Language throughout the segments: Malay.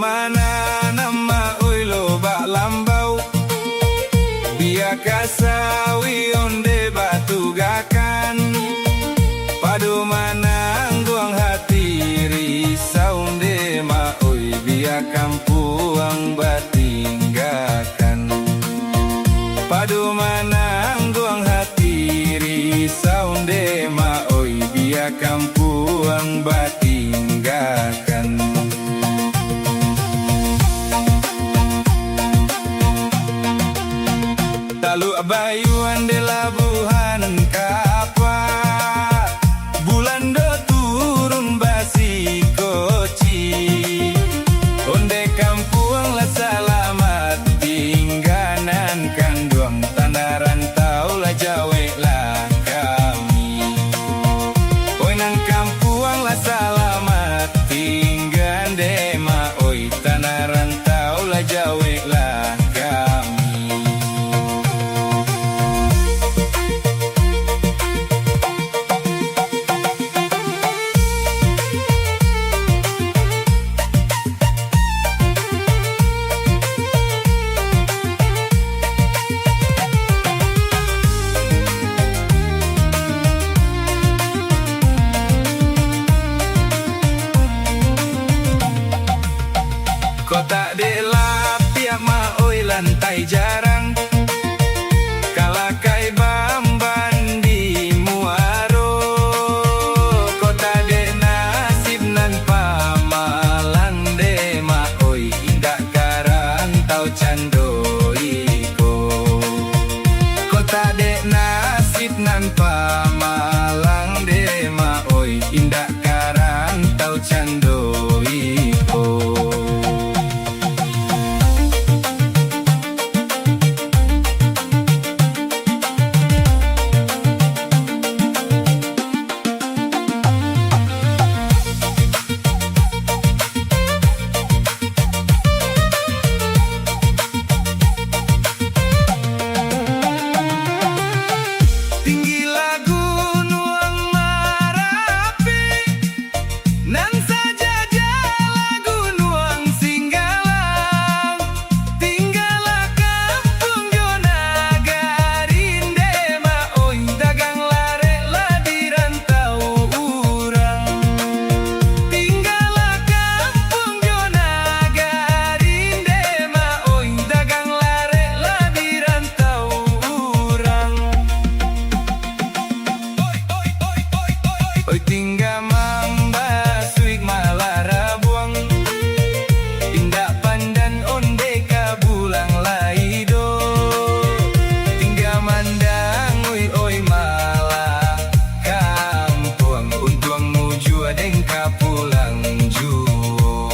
mana nama oi loba lambau biaka sawi onde batu gakan padu mana guang hati risau onde ma oi biakam puang batinggakan padu mana guang hati risau onde ma oi biakam puang batinggakan. Lalu abayuan de labuhanan kapa bulan do turun basi koci onde kampuang la selamat tingganan kanduang tanda rantau la jawe la kami oi nang kampuang la selamat tinggan de ma oi tanda rantau la jawe la kami. Kota de la piak ma oi lantai jarang kalakai bamban di muaro kota de nasib nan pamalang de ma oi indak karang tau candoiko kota de nasib nan pamalang de ma oi indak karang tau candoiko. Oi tinggal mamba suik malara buang indak pandan onde kabulang laido tinggal mandang oi malah kampuang untuang muju adeng kapulang juo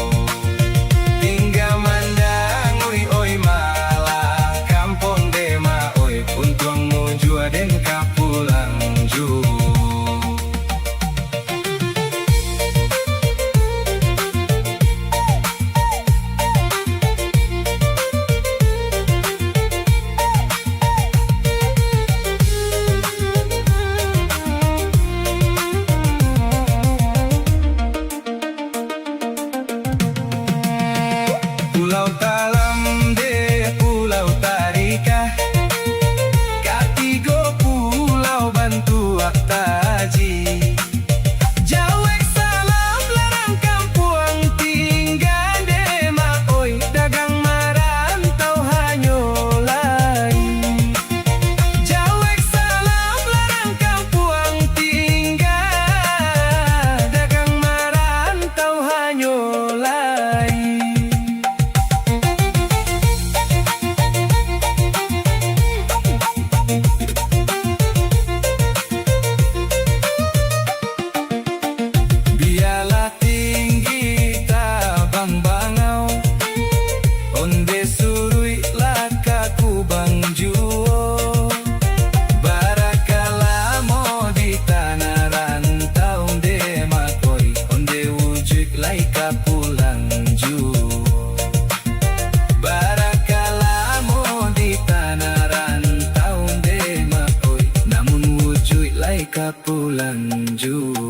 tinggal mandang oi malah kampung dema oi untuang muju adeng kapulang juo. Pulau Talam de Pulau Tarika katigo pulau bantu aktaji jawek salam larang kampuang tinggal de ma oi dagang marantau hanyolai jawek salam larang kampuang tinggal dagang marantau hanyolai. Biarlah tinggi tabang bangau onde surui lakaku bang juo barakala mo di tanah rantau onde makoi onde wujud lai kapulang juo barakala mo di tanah rantau onde makoi namun wujud lai kapulang juo.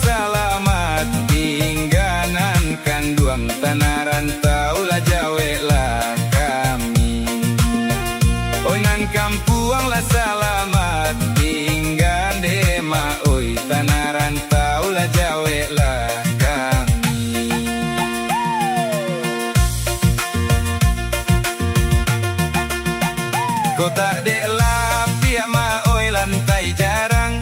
selamat tingganan kanduang tanah rantau lah jawe lah kami. Oi nan kampuang lah selamat tinggan dema oi tanah rantau lah jawe lah kami. Kota dek lah pihak ma oi lantai jarang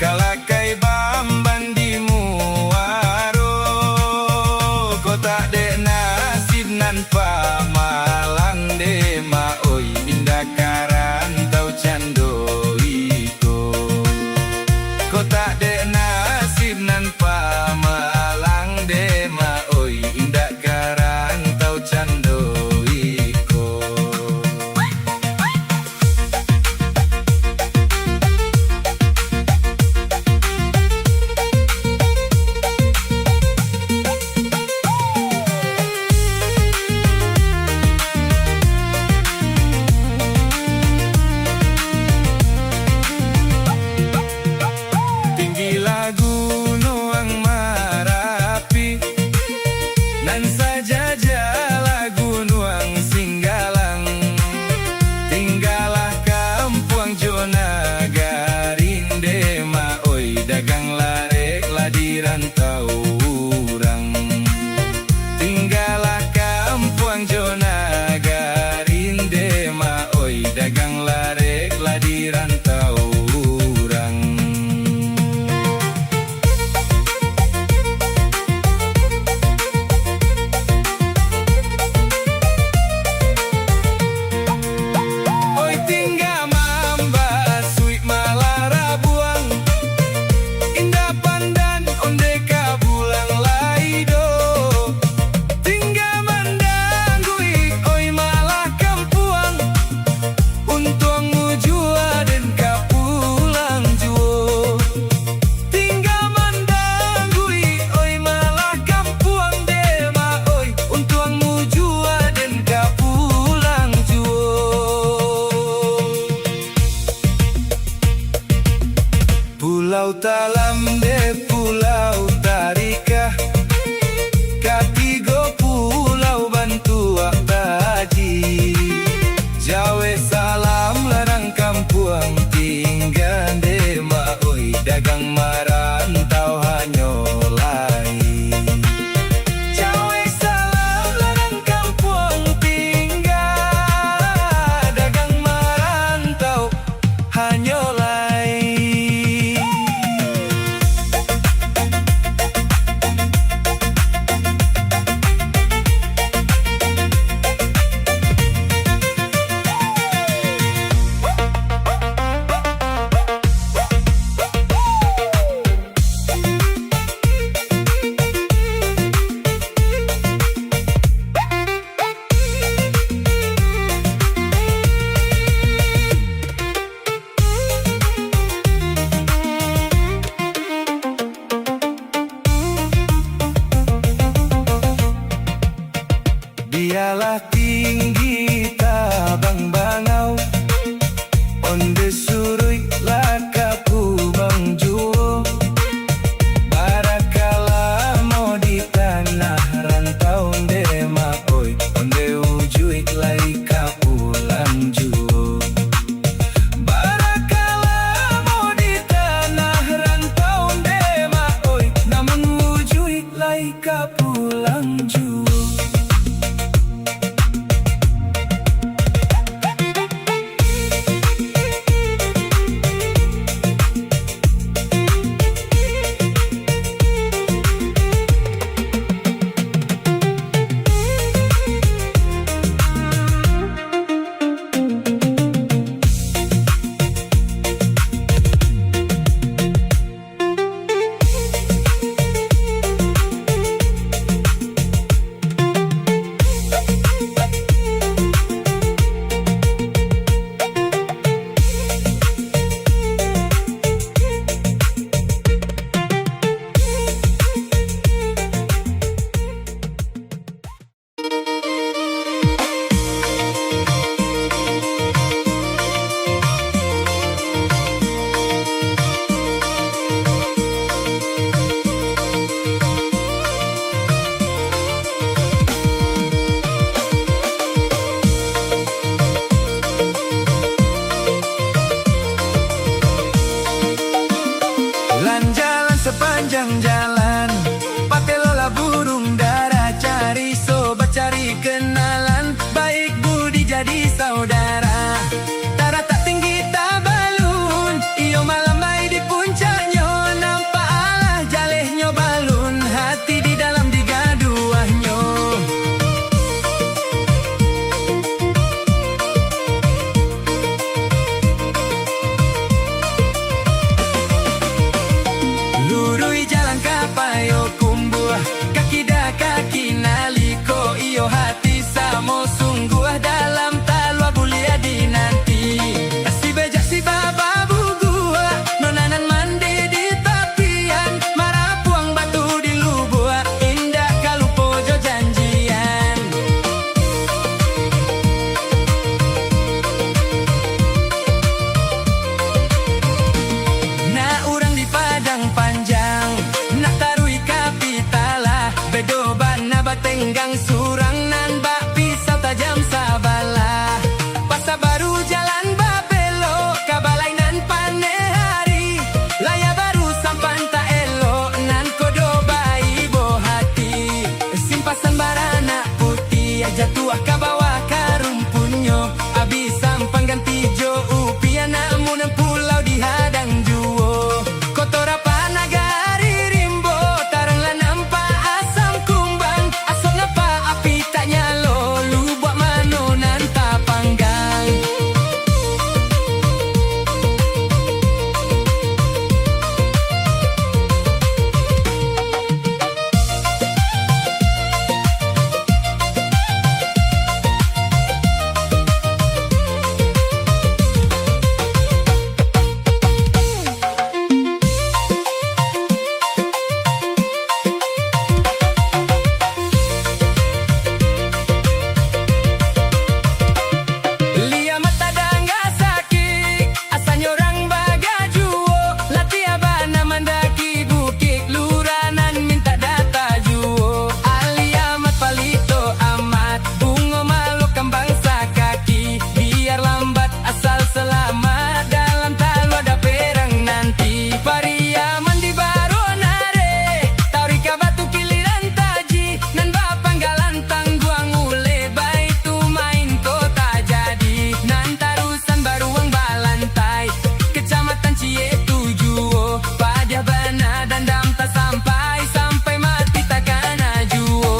kalakai bamban di muaro. Kota dek nasib nan pamalang de ma oi pindah karantau candoiko. Kota dek nasib nan pamalang de ma oi indah karantau candoiko. Nan saja jala gunung singgalang tinggalah kampuang jona garinde ma oi dagang larek lah di rantau urang. Tinggalah kampuang jona garinde ma oi dagang larek lah di rantau urang. Pulau Talam de Pulau Tarika katigo pulau Bantua Taji Jawe salam larang kampuang tinggal de ma oi dagang marantau hanyolai. Jawe salam larang kampuang tinggal dagang marantau hanyolai. Dialah tinggi tabang bangau onde surui lakapu mangjuo. Barakala mo di tanah rantau de ma oi onde ujuit lai kapulang juo. Barakala mo di tanah rantau de ma oi namun ujuit lai kapulang juo. panggang surang nan bak pisau tajam sabalah. Pasar baru jalan babelo kabalai nan pane hari. Laya baru sampan tak elok nan kodo bayi bo hati. Simpasan barana putih aja tua kabawa karumpunyo. Abis sampang ganti jo upia namun pulau dihadang juo. Kotor apa nagari rimbo tarang la nampak asam kumbang. Asal napa api tak nyalo lu buat mano nan tak panggang. Lia mata dangga sakit asanya orang bagajuo. Latia bana mandaki bukit luranan minta data juo. Alia mat palito amat bungo maluk kembang sakaki. Biar lambat asal selamat dalam talo ada perang nanti. Paria mandi baru nare taurika batu kiliran taji. Nan bapang galantang guang ule baitu main kota jadi. Nan tarusan baru ang balantai kecamatan Cie Tujuo. Padiah bana dan dam tak sampai mati takkan ajuo.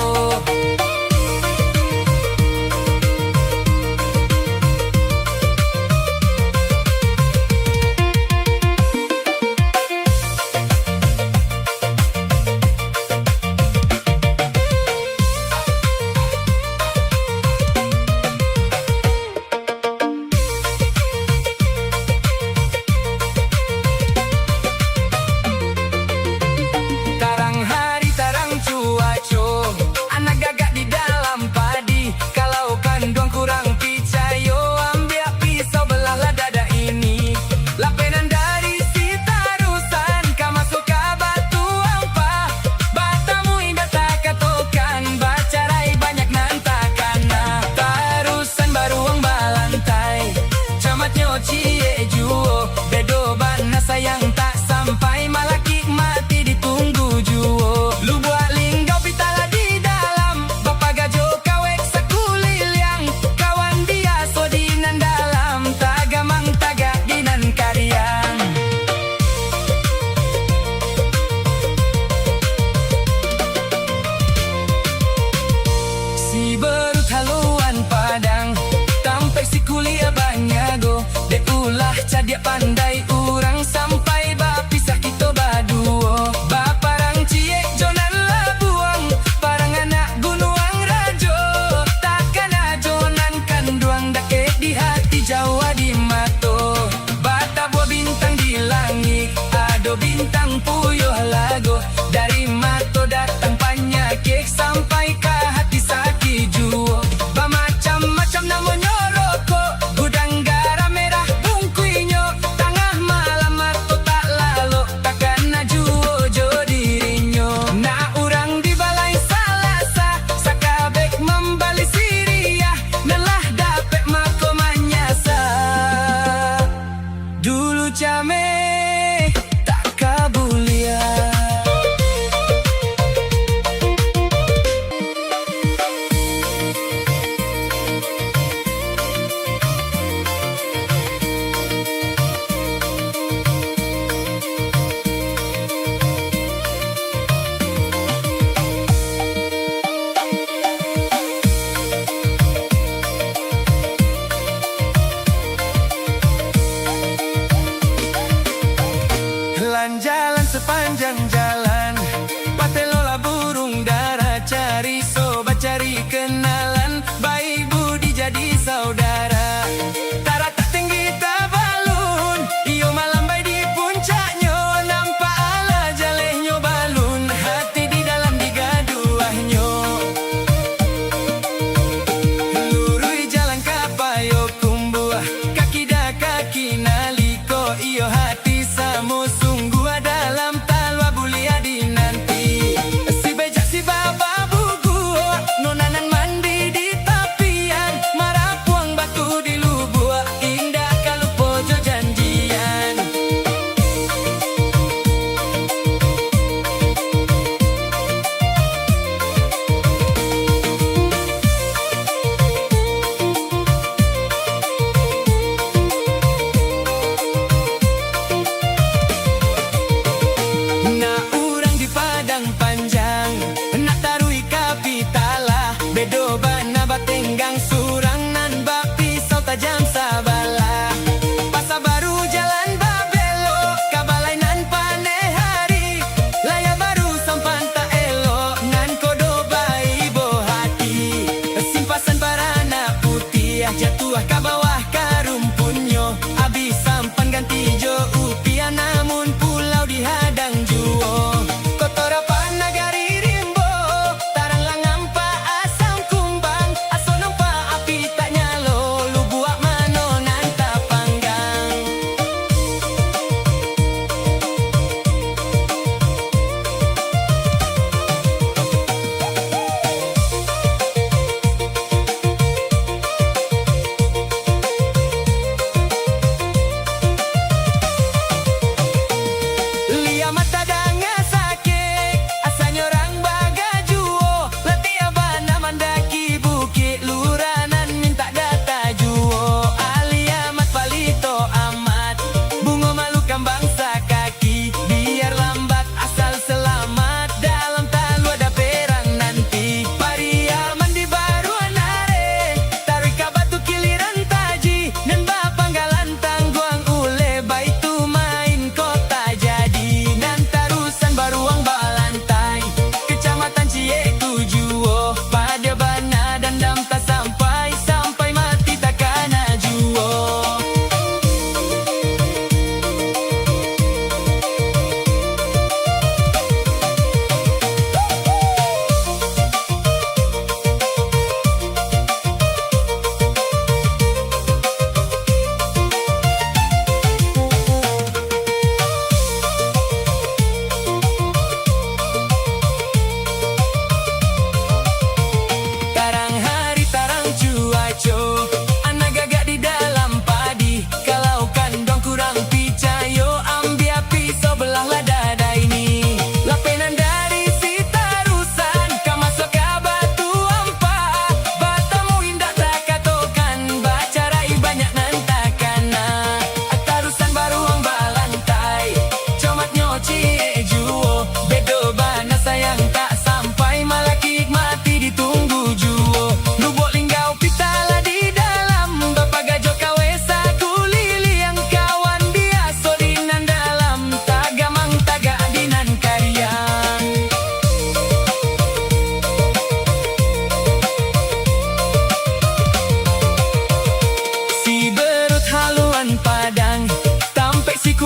Tarang hari tarang cuaco anak gagak di dalam padi. Kalau kanduang kurang picayo ambil pisau belah dada ini. Lapenan dari si tarusan ka masuk ka batu ampa. Batamu indah tak katokan bacarai banyak nantakana. Tarusan baru ang balantai camatnya Cie Juo. Bedo bana sayang tak sampai malaki mati ditunggu juo. Lu buat linggau pitala di dalam bapak gajo kawek sakuliliang. Kawan dia sodinan dalam tagamang tagak dinan kariang. Si berut haluan padang tampai si kuliah banyago. Dek ulah cadiak pandai urang sampai bapisah kita baduo. Baparang ciek jonan labuang parang anak gunuang rajo. Takkan ajonan kanduang dake di hati Jawa di mato. Bata buah bintang di langit ado bintang puyuh lago. Dari mato datang penyakit sampai ke hati sakit juo. Macam-macam namanya rokok gudang garam merah bungkuinyo. Tengah malam atau tak lalu takkan najuo jo dirinya. Na urang di balai salasa sakabek membali Syria. Nelah dapet mako manyasa. Dulu came tak kabulia.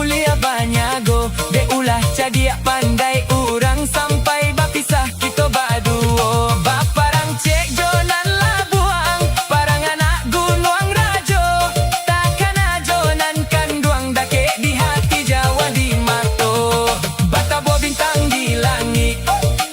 kuliah banyak go, de ulah jadi pandai urang sampai bapisah kita baduo. Baparang cek jonan lah buang, parang anak gunung rajo, takkan ajonan kanduang dake di hati Jawa di mato. Batabo bintang di langit,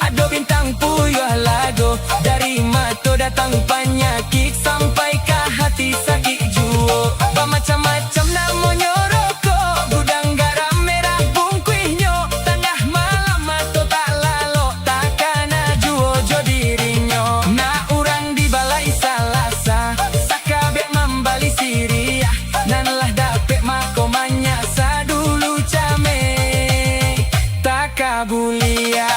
ado bintang puyuh lago, dari mato datang penyakit sampai ke hati sakit juo. Macam-macam namanya rokok, gudang garam merah bungkuihnyo, tengah malam mato tak lalok, takkan juo jo dirinya. Na urang di balai salasa, sakabek membali Syria, nan lah dapet makomanya sadulu came takabulia.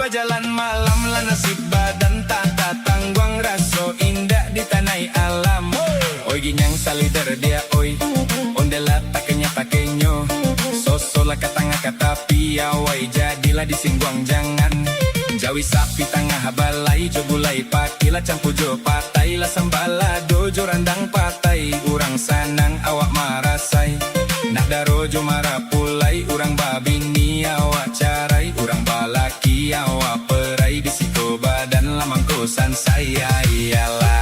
Jalan malam lah nasib badan tata tangguang raso indah di tanah alam. Oi ginyang salider dia oi, ondela takenya takenyo, sosola katanga kata piawai jadilah disingguang jangan. Jawi sapi tangah balai jobulai pakila campujo patai lah sambala dojo randang patai, urang sanang awak marasai, nak darojo marah pulai, urang babini awak carai, urang balaki awak perai, di situ badan lamang kosan saya ialah.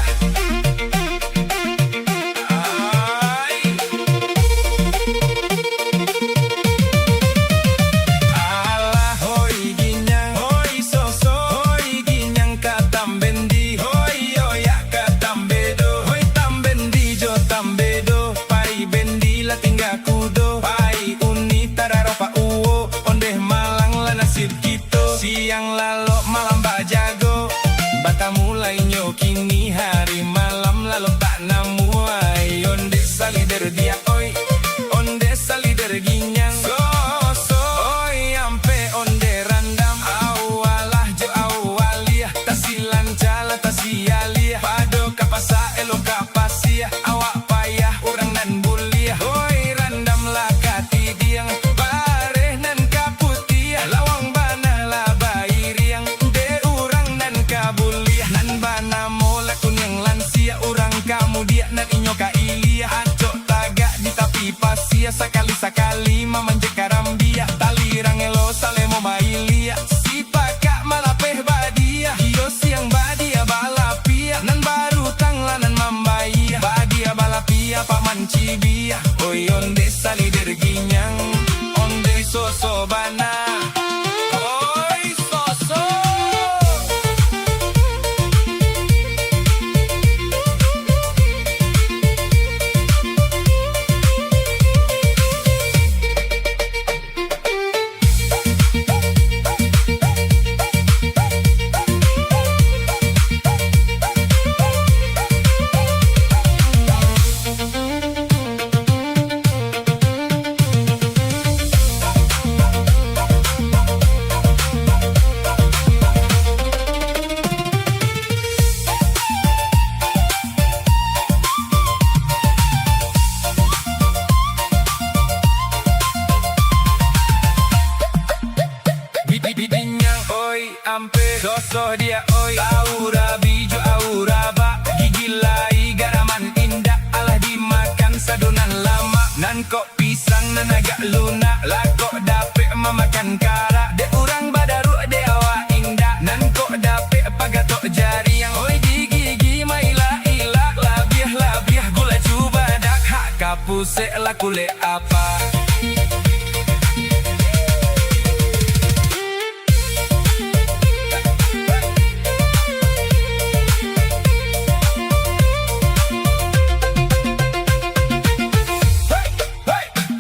Siang lalok malam bajago, bata mulai nyokini hari malam lalok tak namuai. Onde salider dia oi, onde salider ginyang so oi ampe onde randam awalah jo awaliah, tasilan cala tasialiah, pado kapasa elo kapasia, awak payah urang nan buliah, oi randam lah kati diang bareh nan kaputiah, lawang kemudian nan inyo ka ilia acok tagak di tapi pasia, sakali-sakali mamanje karambia, talirang elo salemo mailia, si pakak malapeh badia, hiyo siang badia balapia, nan baru tanglanan mambaia, badia balapia pak mancibia, oi onde salider ginyang, onde sosobana. Ampe sosoh dia oi, aura bijo aura ba, gigi lai garaman indah, alah dimakan sadonan lama, nan kok pisang nan agak lunak, lah kok dapet memakan kara, de urang badaru de awak indah, nan kok dapet pagatok jari yang oi di gigi mailah ilak, labiah gula cuba dak hak kapu se la kule apa.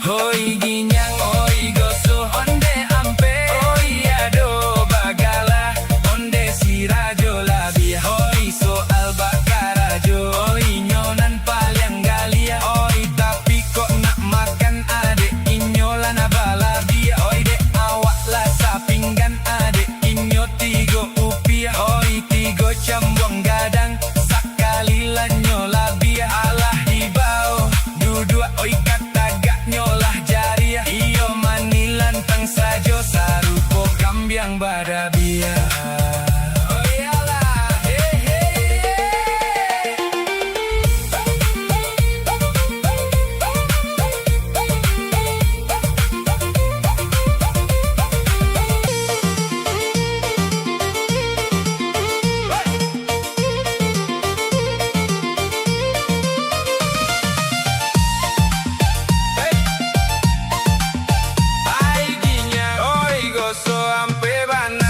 Hoi ginyang, oi goso, onde ampe, oi ado bagala, onde sirajo labia, oi soal bakarajo, oi nyonan paling galia, oi tapi kok nak makan adek inyolan balabia, oi dek awak lasa pinggan adek inyo tigo upia, oi tigo cambuang gadang, sakali lan nyolabia, alah dibau, duduk oi kata gak nyolah jariah, iyo manilan tang sajo sarupo kambiang badabia. Oh iyalah, Ay ginya, oi goso ampe bana.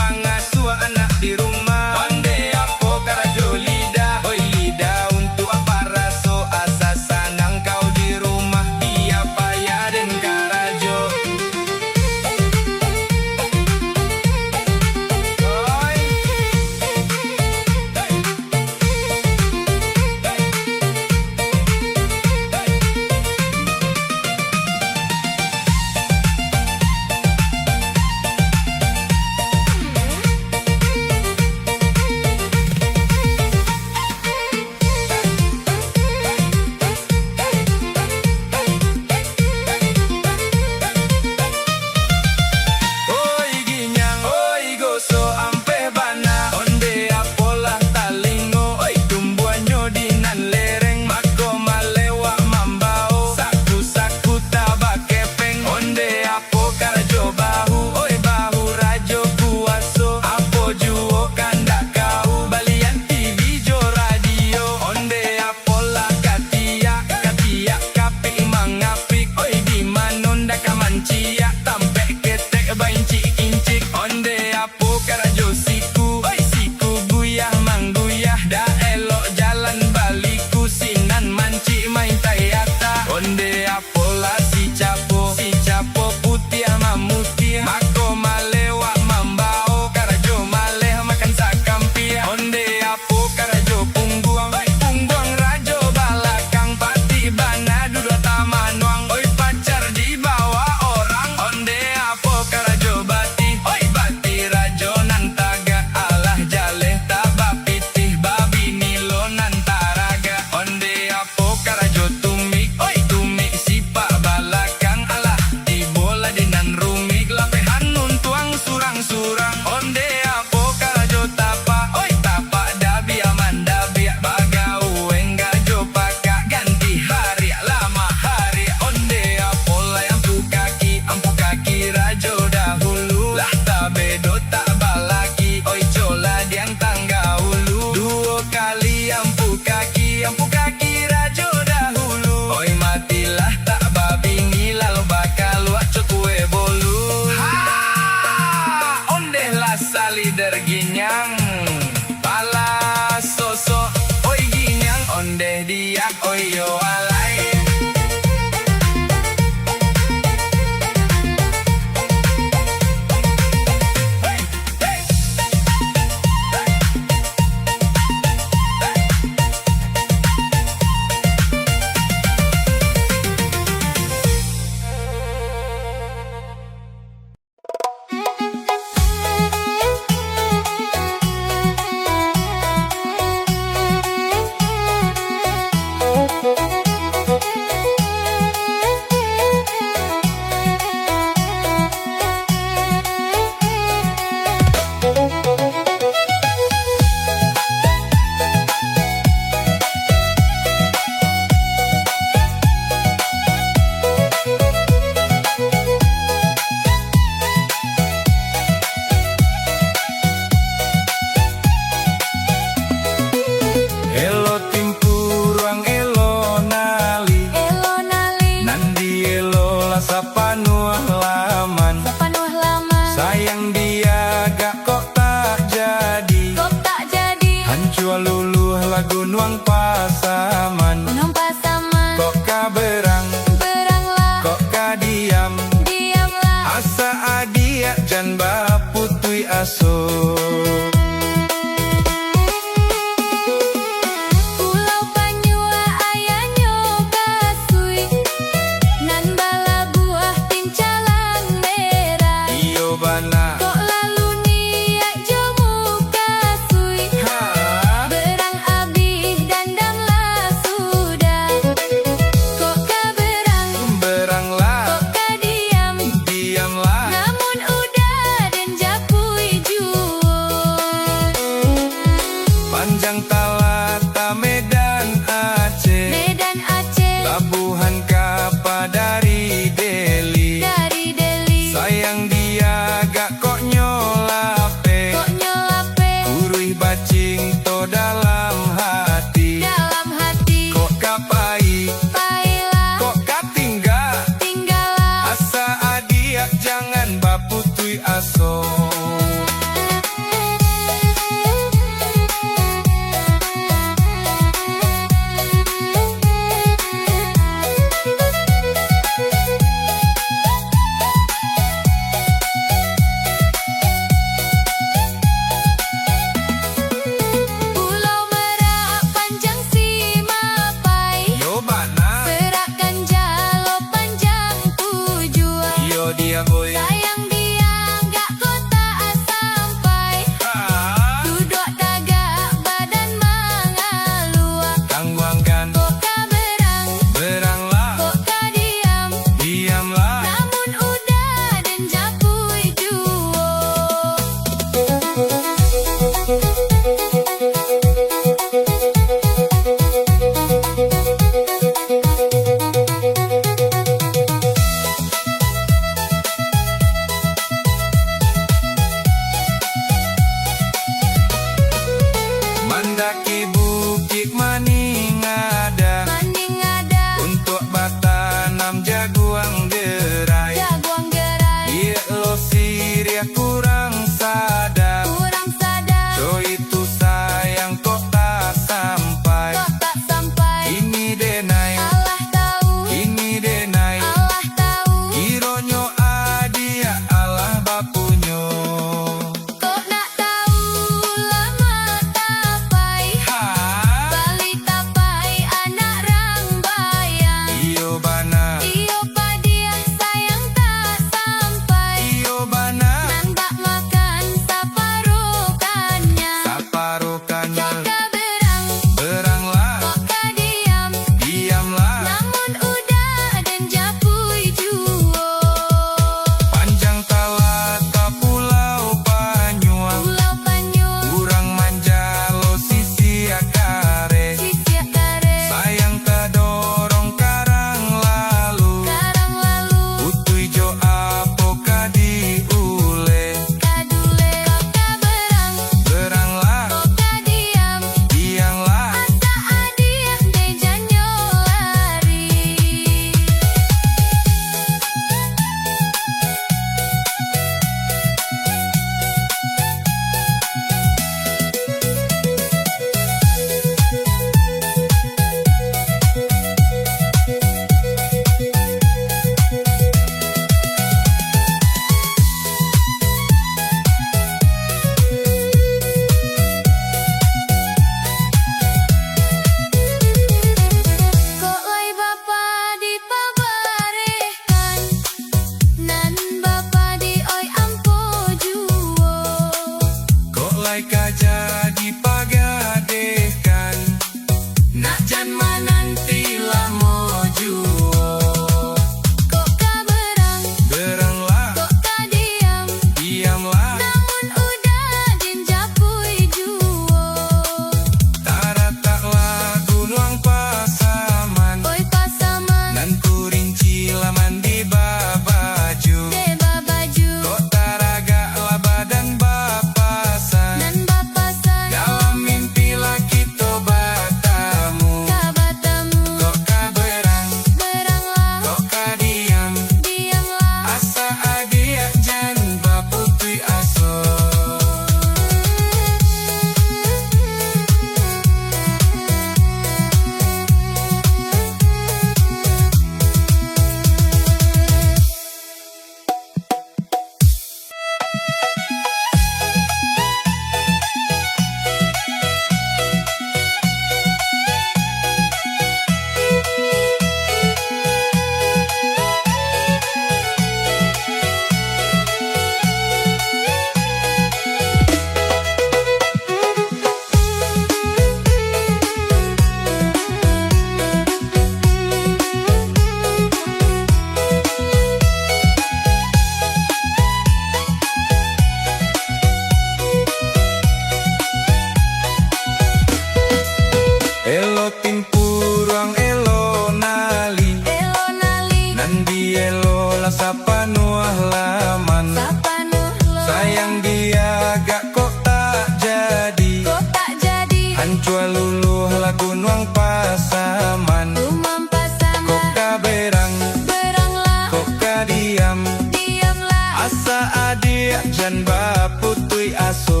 dan baputui aso.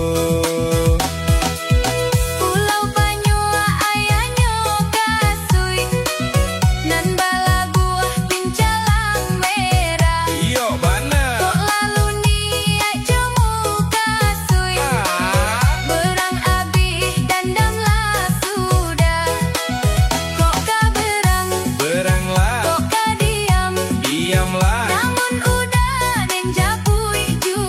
Pulau Banyua ayahnya kasui, nan bala buah pincalang merah. Iyo bana. Kok lalu ni ai cemu kasui, berang abih dandamlah sudah. Kok ka berang, Beranglah, kok ka diam, diamlah. namun udah den japui juo.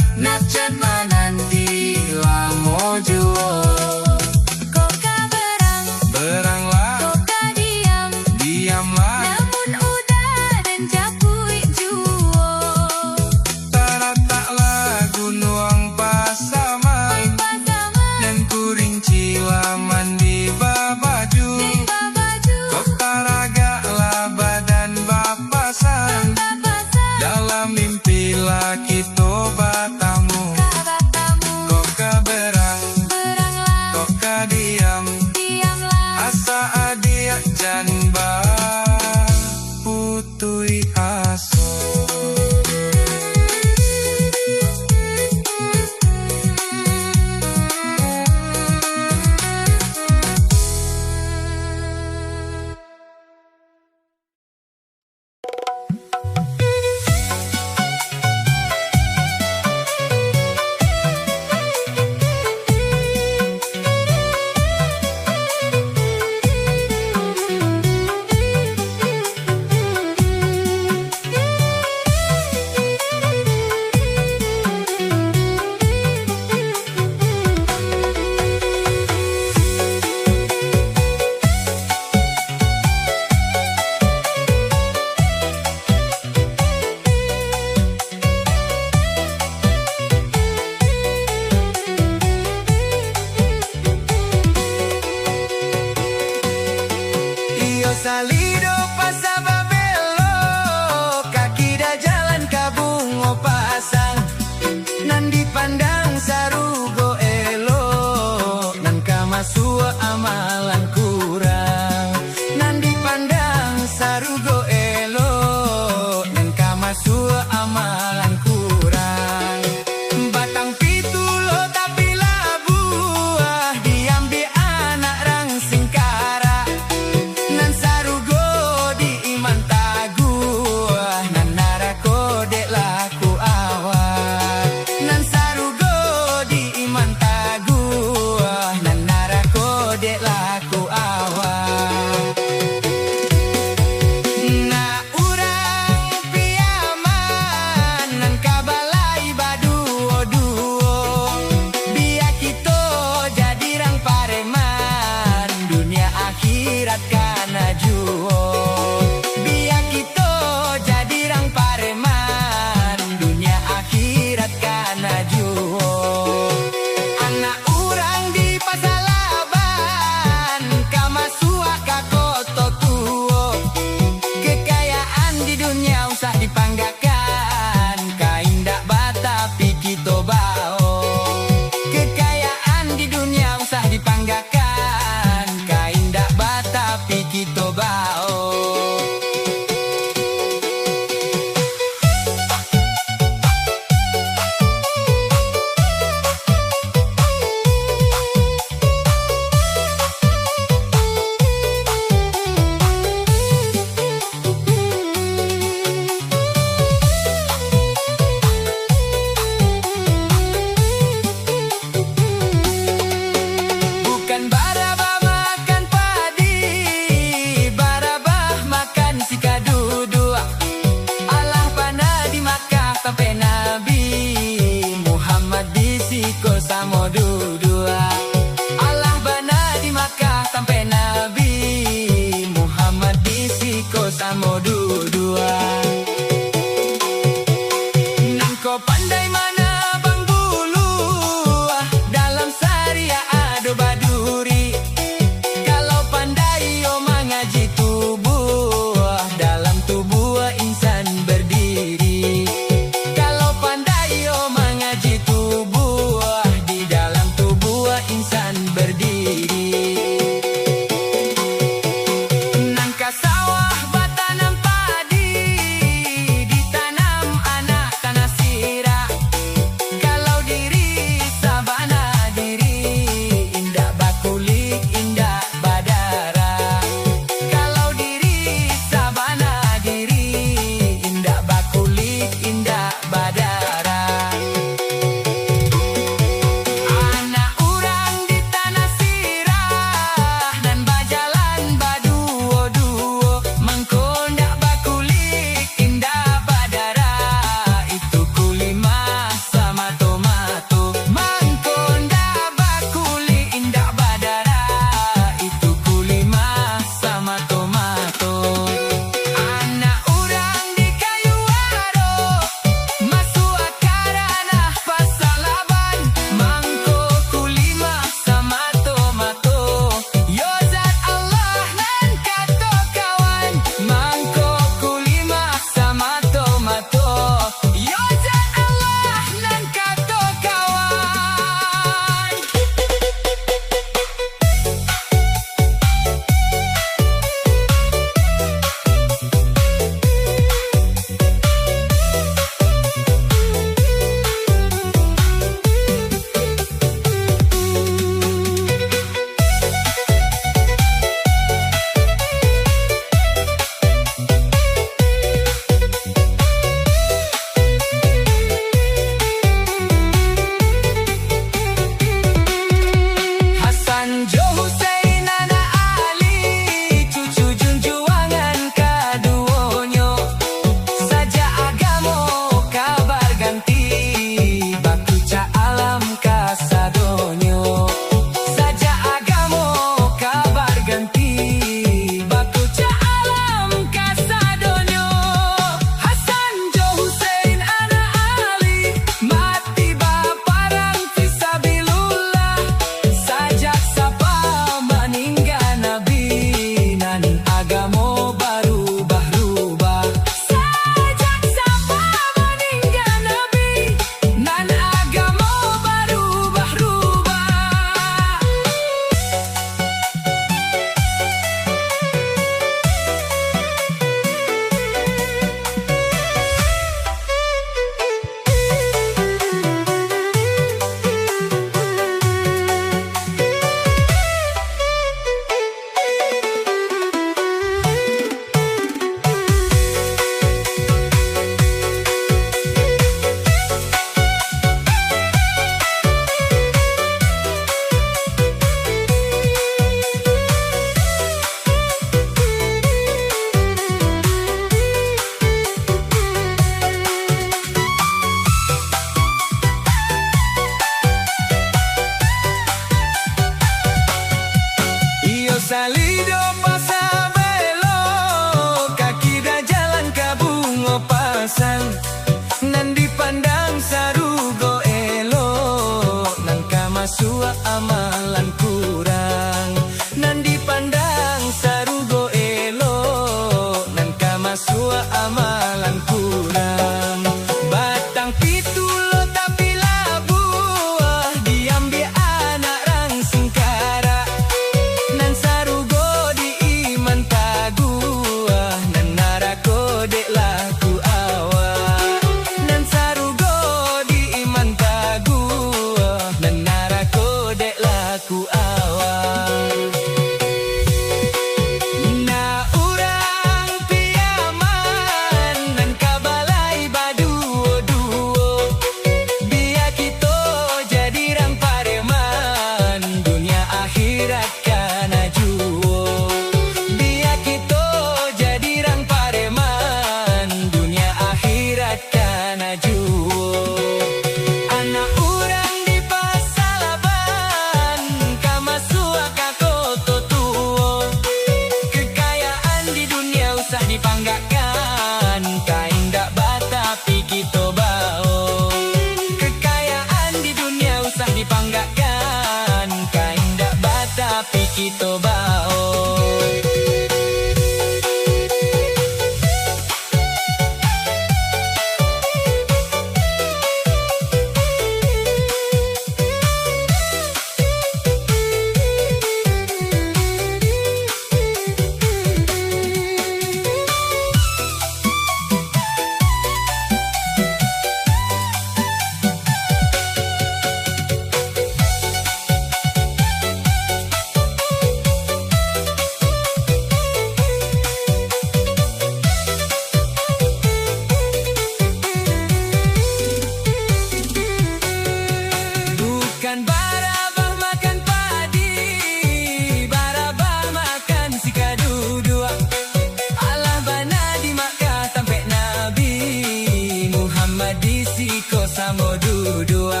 dua.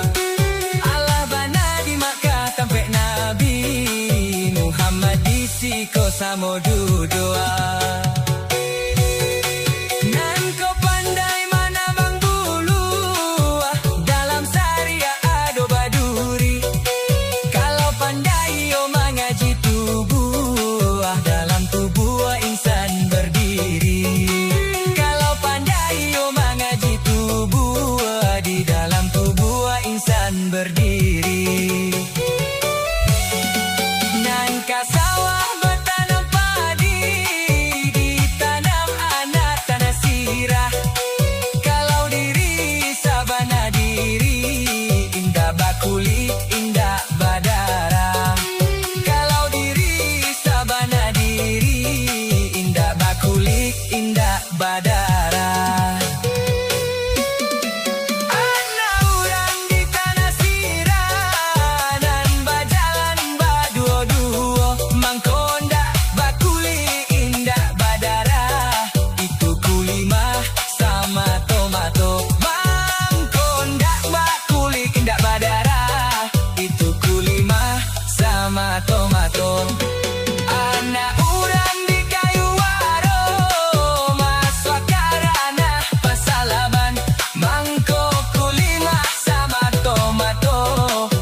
Allah bana di Makkah tampek Nabi Muhammad di siko samo dua. Nan kau pandai mana bang bulu dalam syariah ado baduri. Kalau pandai yo mengaji tubuh dalam tubuh insan berdiri. Kalau pandai yo mengaji tubuh di dalam tubuh insan berdiri. Nan kasawah bertanam padi ditanam anak tanah sirah. Kalau diri sabana diri indah bakuli indah badara. Kalau diri sabana diri indah bakuli indah badara. Anak orang di tanah sirah nan bajalan baduo-duo mangkonda bakuli indah badara. Itu kulimah sama tomato. Mangkonda bakuli indah badara. Itu kulimah sama tomato. Anak orang di kayu waro masuk karana pasalaban. Mangko kulimah sama tomato.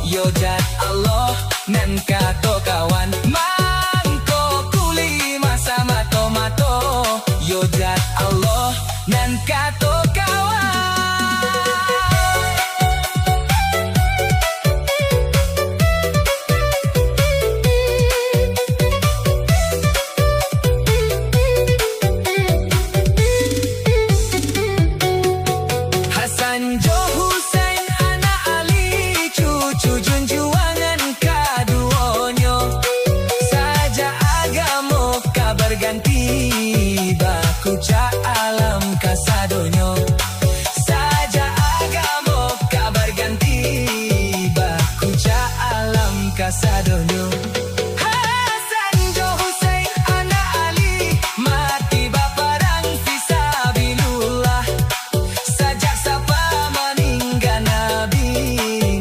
Yojat Allah nan kato kawan. Mangko kulimah sama tomato. Yojat Allah nan kato kawan. Hasan Jo Hussein anak Ali cucu junjuangan kaduonyo. Saja agamo kabar ganti baku ca alam kasadonyo. Saja agamo kabar ganti baku ca alam kasadonyo. Hasan Jo Hussein anak Ali mati baparang fisabilillah. Sajak sapa meninggal Nabi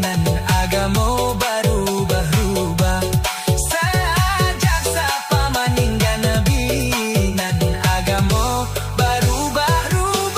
nan agamo berubah-ubah. Sajak sapa meninggal Nabi nan agamo berubah-ubah.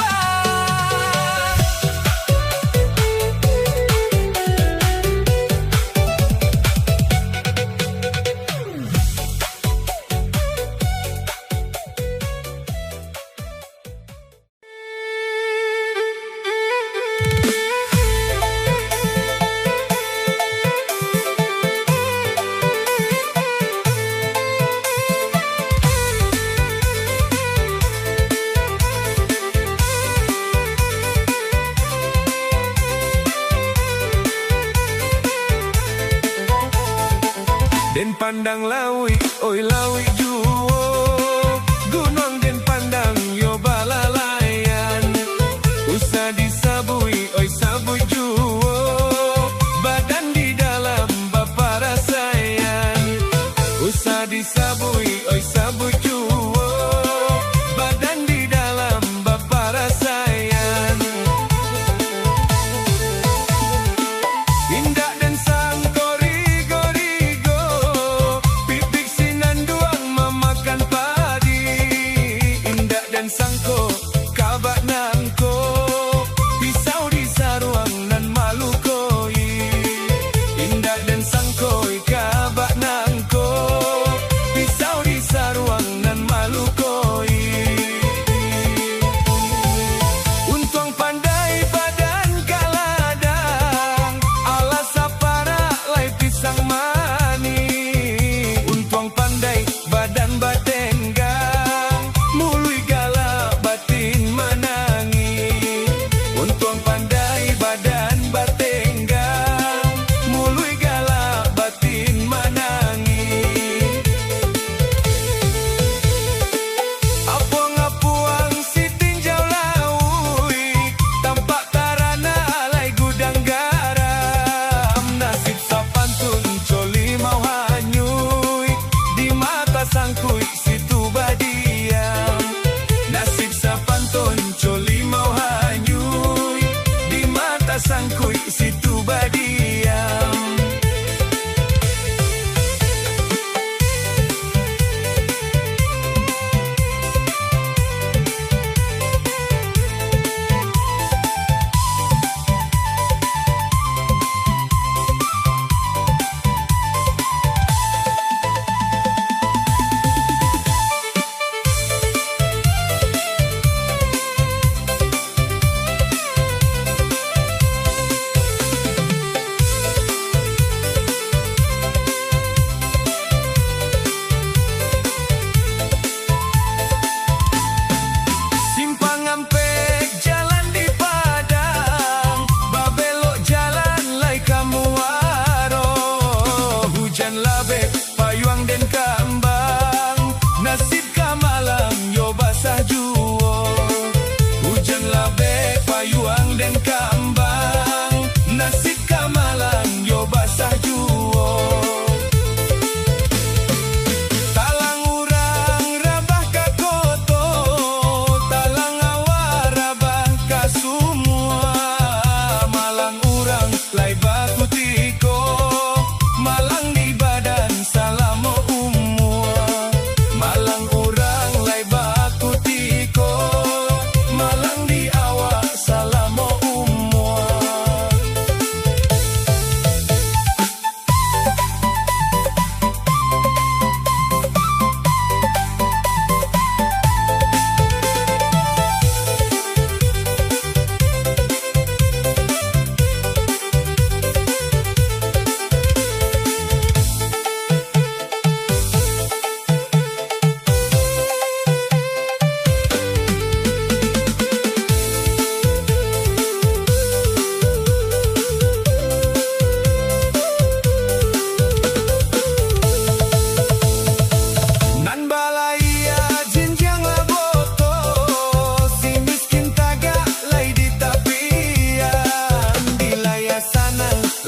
Den pandang lawi, oi lawi juo. Gunung den pandang yo balalayan. Usah disabui, oi sabui juo. Badan di dalam bapa rasayan. Usah disabui, oi sabui juo. Badan di dalam bapa rasayan. Indah dan sang gori-gorigo. Pipik sinan duang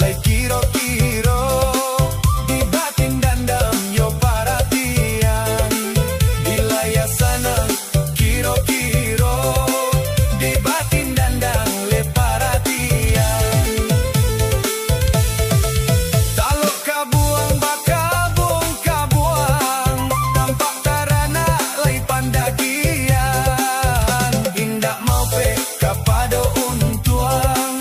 lai kiro-kiro di batin dandam yo perhatian di layar sana kiro-kiro di batin dandang le perhatian talo kabuang bakabung kabuang tampak tarana lai pandagian indak mau pe kapado untuang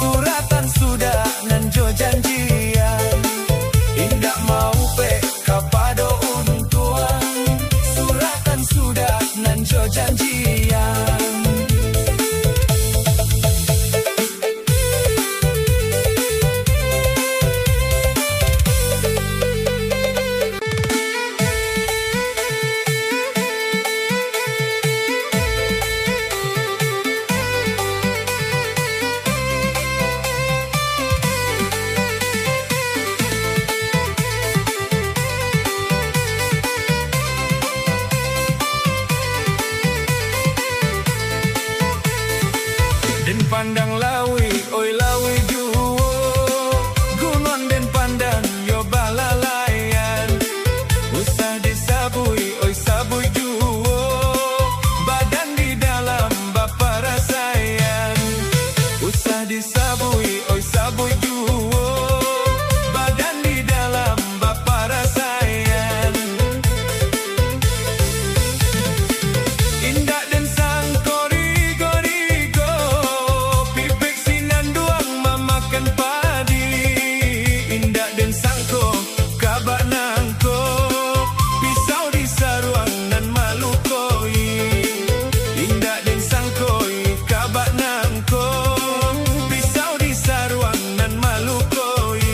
suratan sudah nanjo janjian indak mau pe kapado untuang suratan sudah nanjo janjian Den pandang lawi, oi lawi juwo Gunung den pandang, yo balalayan Usah disabui, oi sabui juwo Badan di dalam bapa rasayan Usah disabui, oi sabui juwo Badan di dalam bapa rasayan Indak den sang kori-korigo Pipik sinan duang mamakan padi Indak den sangko kabak nangko Pisau di saruang nan malu koi Indak den sangkoi kabak nangko Pisau di saruang nan malu koi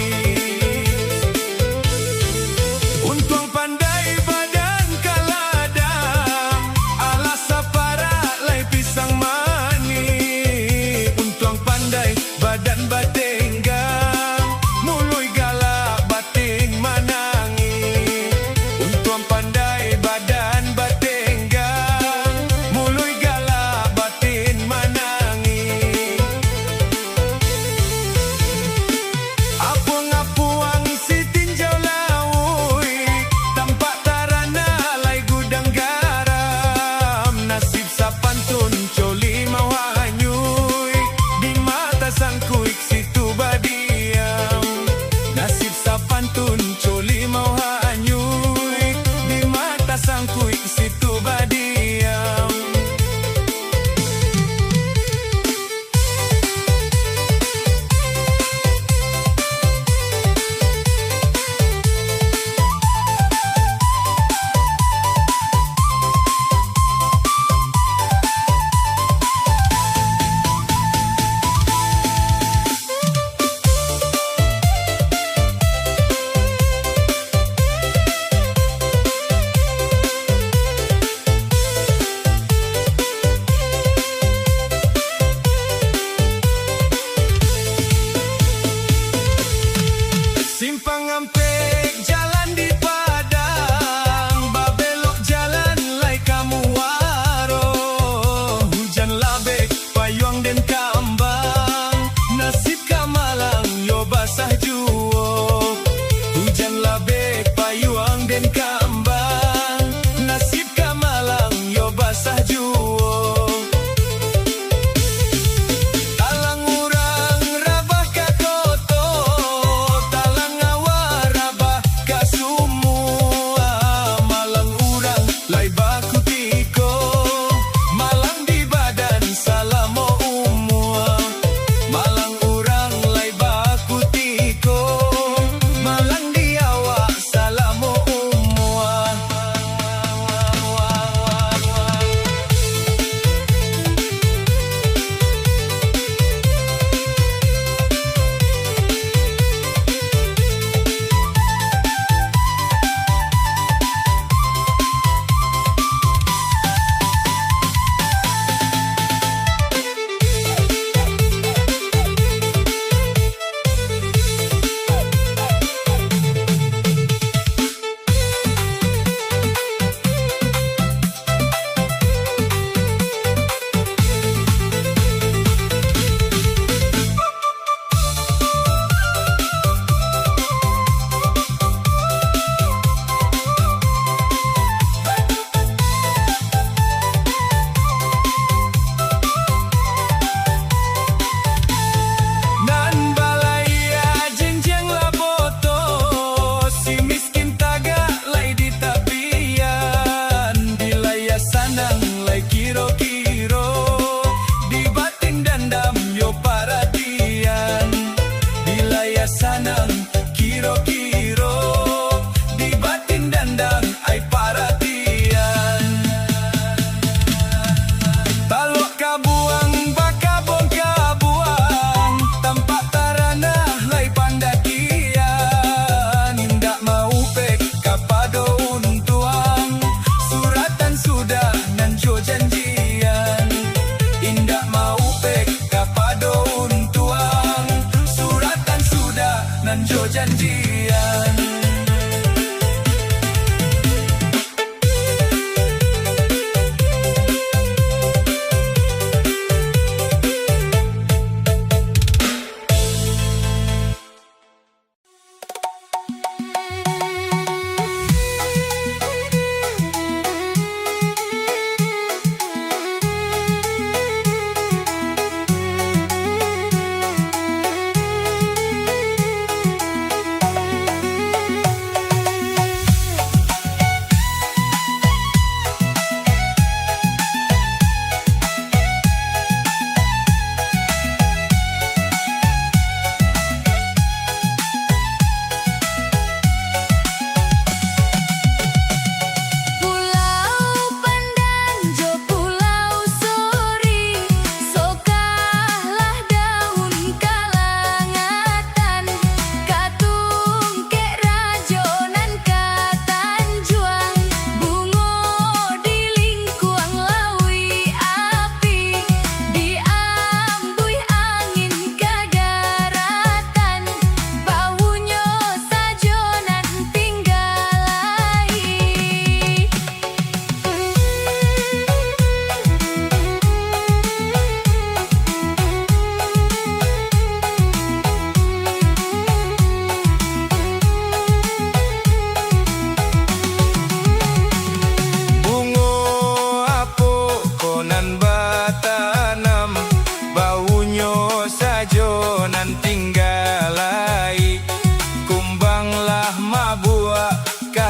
Untung pandai badan kaladang Alas sapara lai pisang mani Untung pandai badan batenggang Mului galak batin nan jo janjian.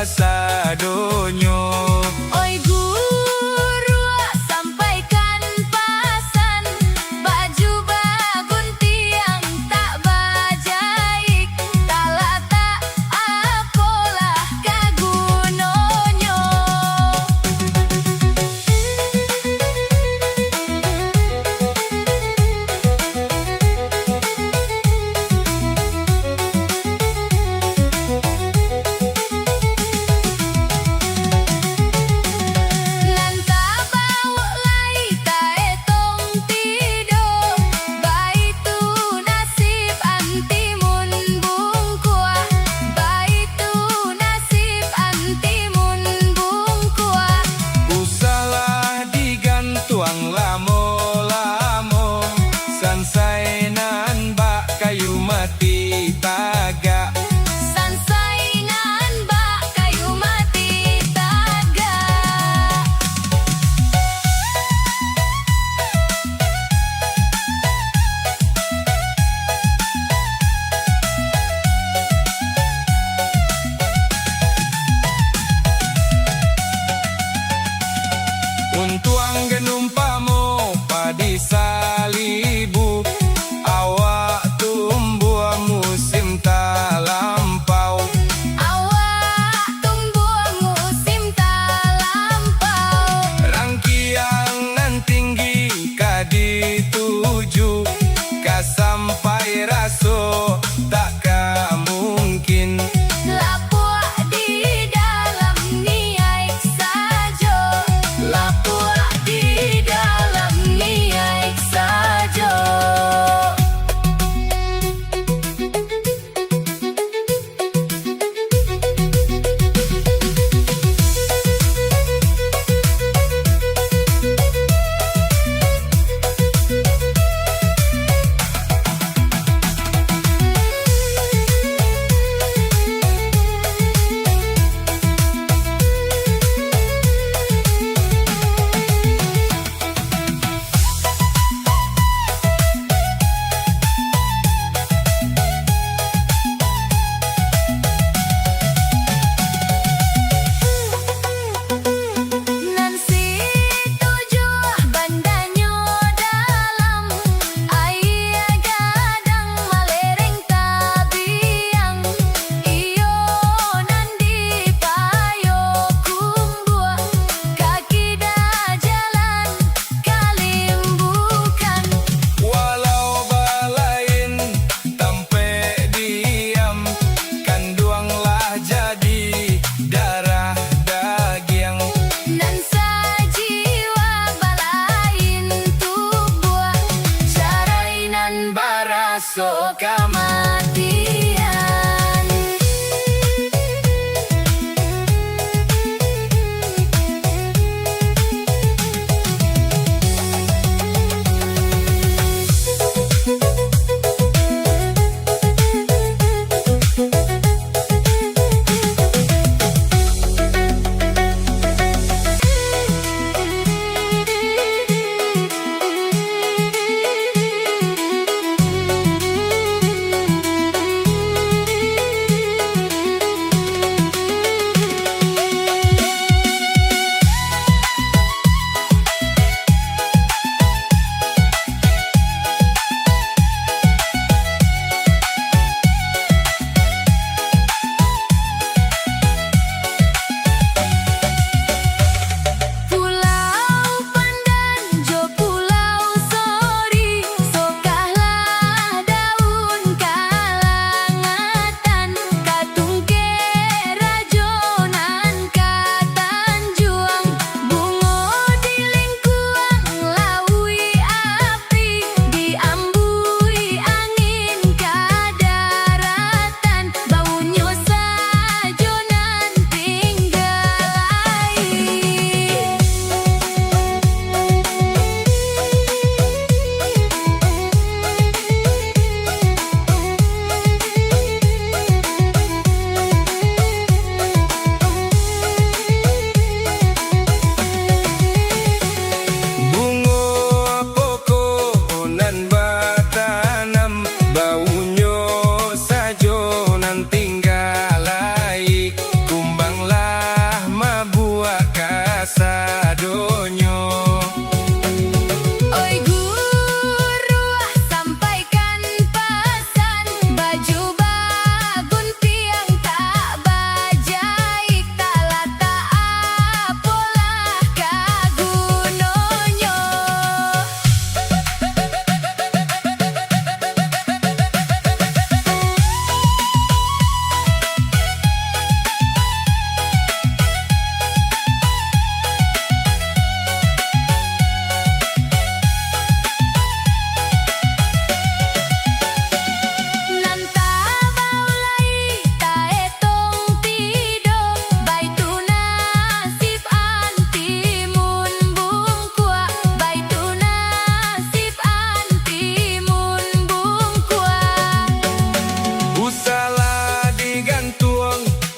Sadonyo Oi guru sampaikan pasan baju bagun tiang tak bajaik talata apolah kagunonyo Untuang genumpamo padi salibu awak tumbuh musim tak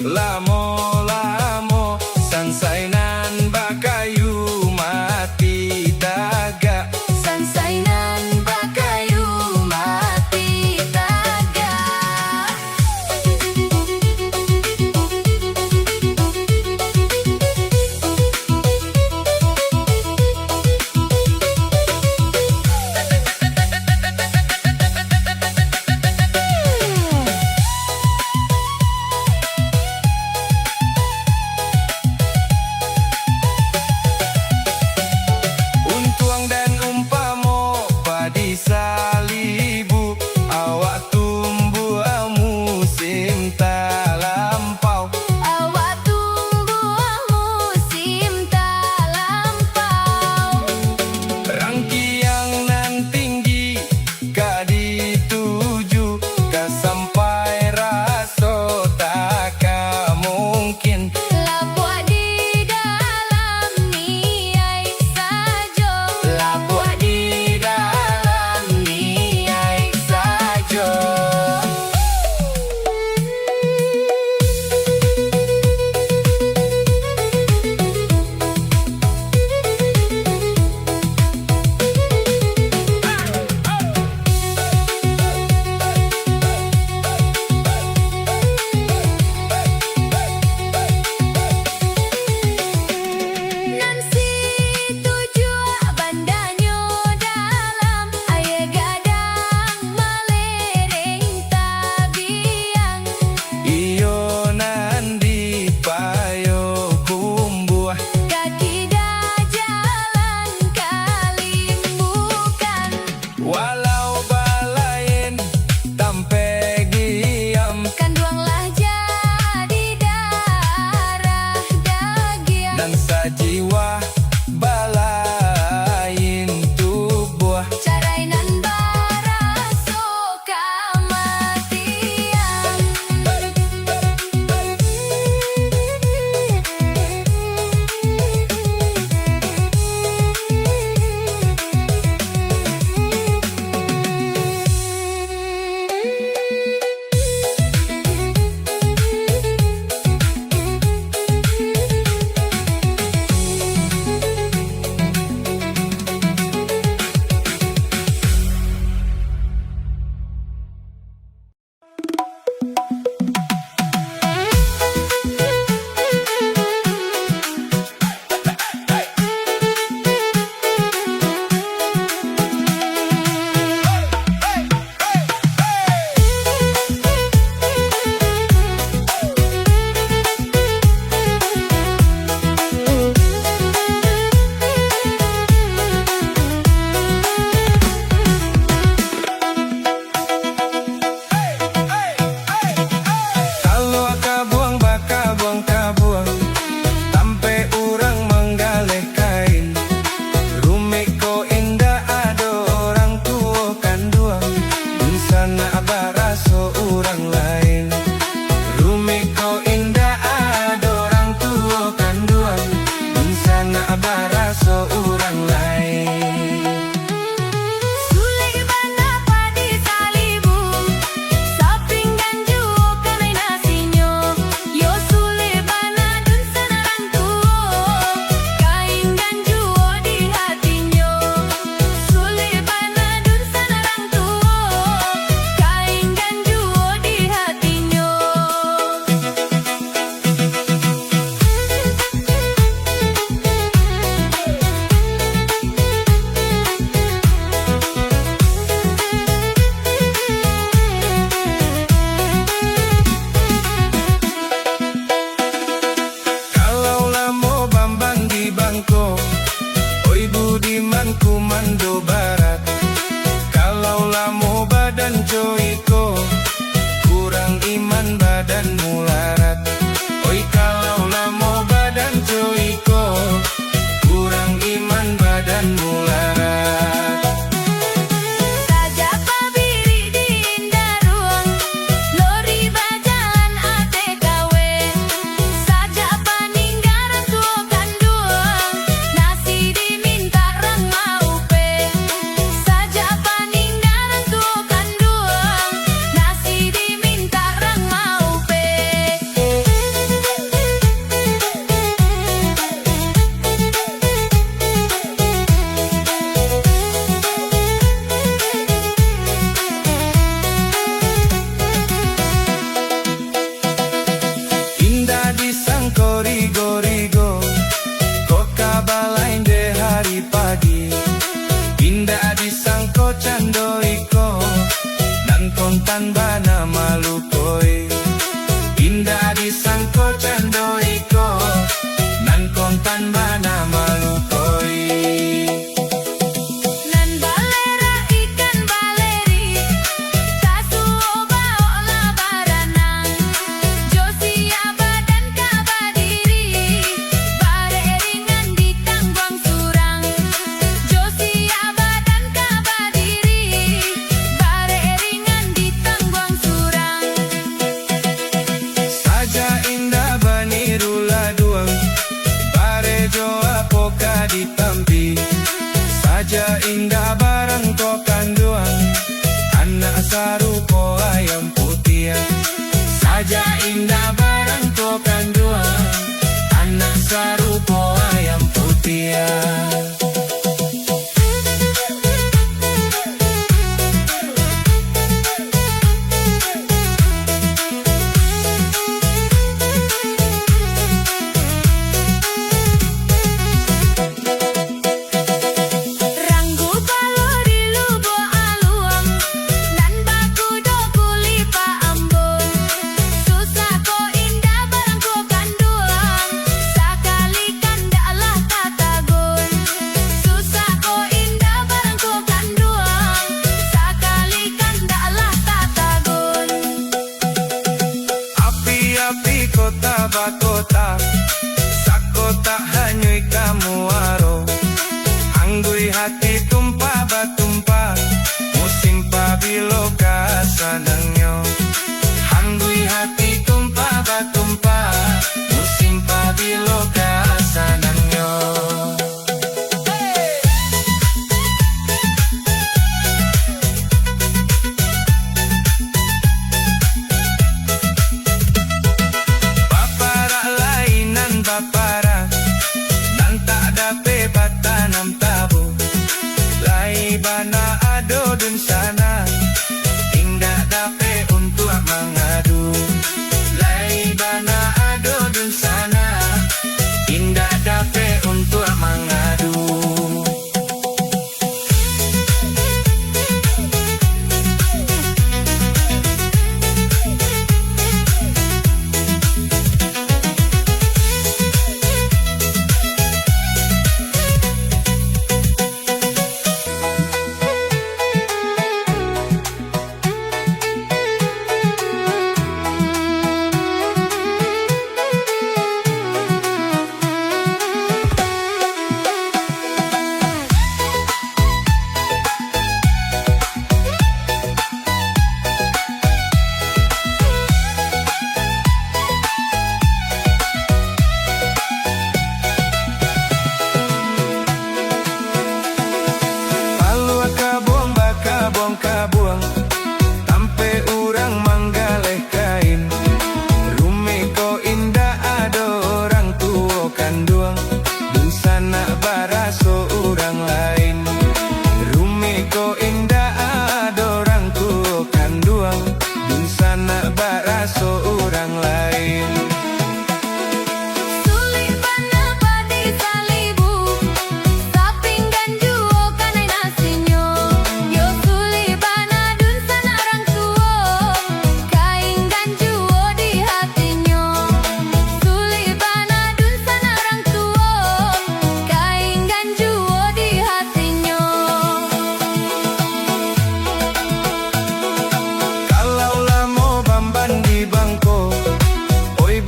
Lamo-lamo sansainan bakayu mati daga. Sansainan bakayu mati taga. wajah indah barang tokan dua, anak sarupo ayam putih. Ranggu palo di lubo aluang, nan baku do kuli pa ambon. Susah ko indah barang ko kanduang, sakali kanda lah tatagon. Susah ko indah barang ko kanduang, sakali kanda lah tatagon. Api-api kota bakota, sakota hanyui kamu aro. Anggui hati tumpah batumpah, musim pabilo kasanangyo. Anggui hati tumpah batumpah, musim pabilo kasanangyo. Bapara lainan bapara, nan tak dape batanam tabu. Lai bana ado dun sana, indah dape untuk mengadu. Lai bana ado dun sana, indah dape untuk mengadu. Palua kabuang bakabuang kabuang, tampe urang manggaleh kain. Rumi ko indah ado orang tua kanduang, dun sana baraso urang lain. Rumi ko indah ado orang tua kanduang, dun sana baraso urang lain. Sulit bana padi salibu, saping ganjuo kanai nasinyo. Yo sulit bana dun sana orang tuo, kain ganjuo di hatinya. Sulit bana dun sana orang tuo, kain ganjuo di hatinya. Kalau lamo bamban di bangko, oi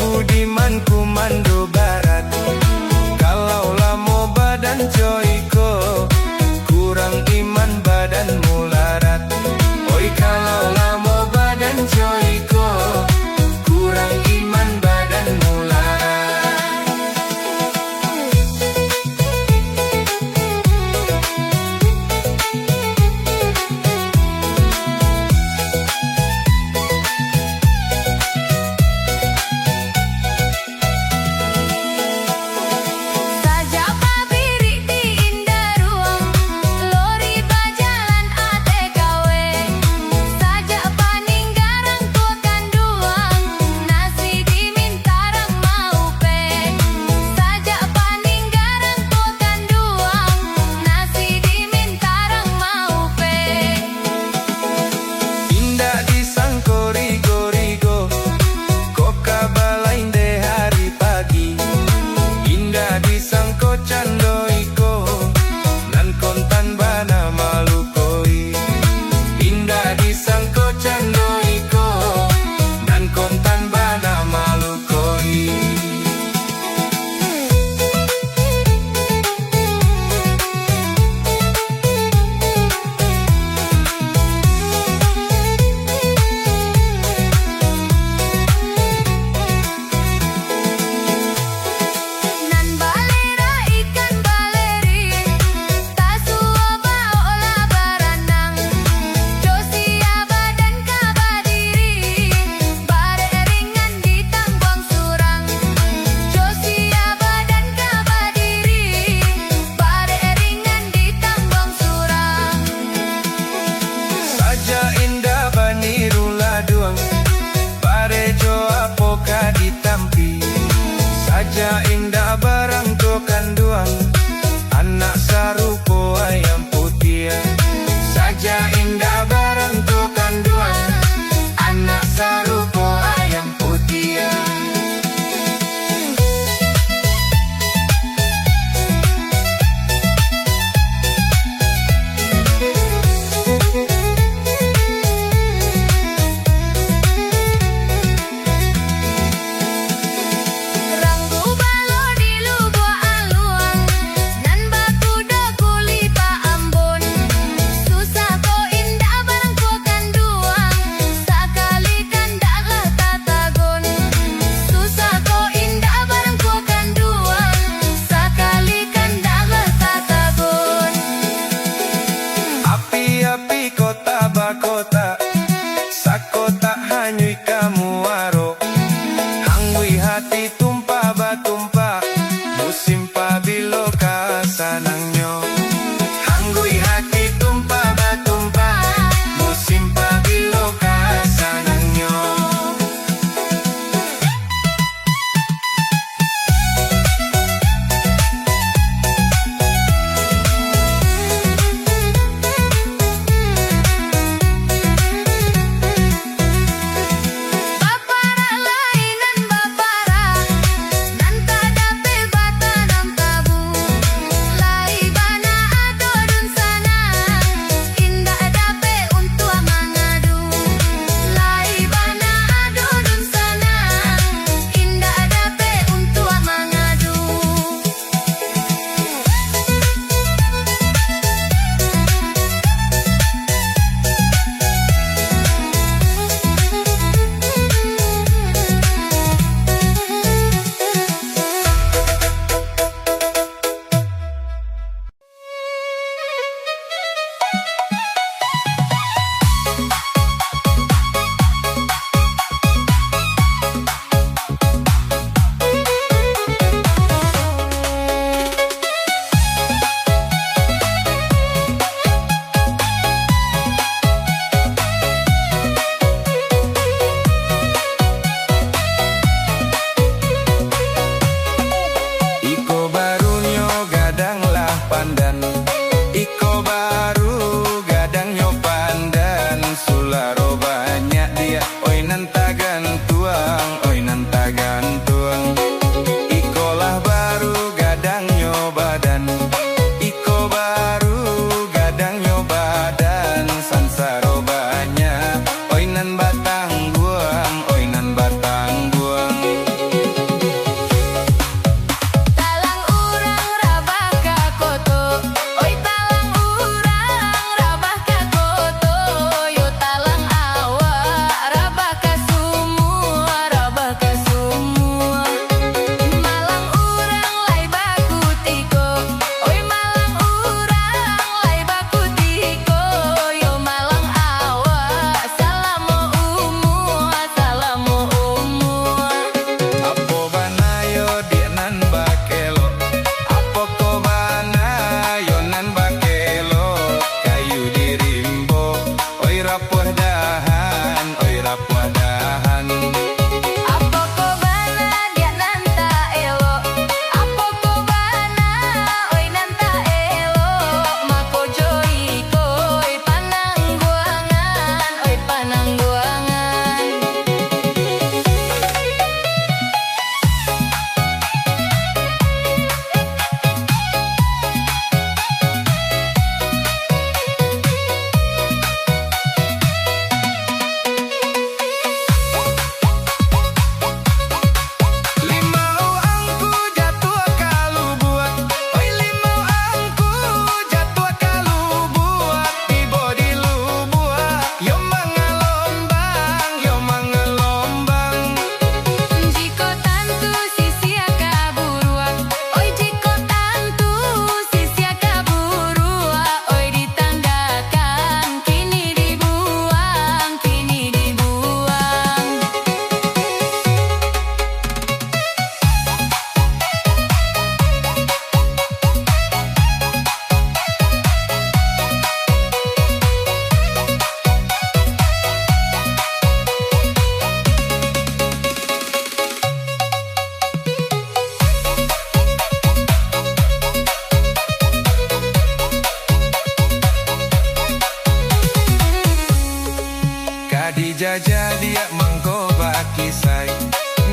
kisai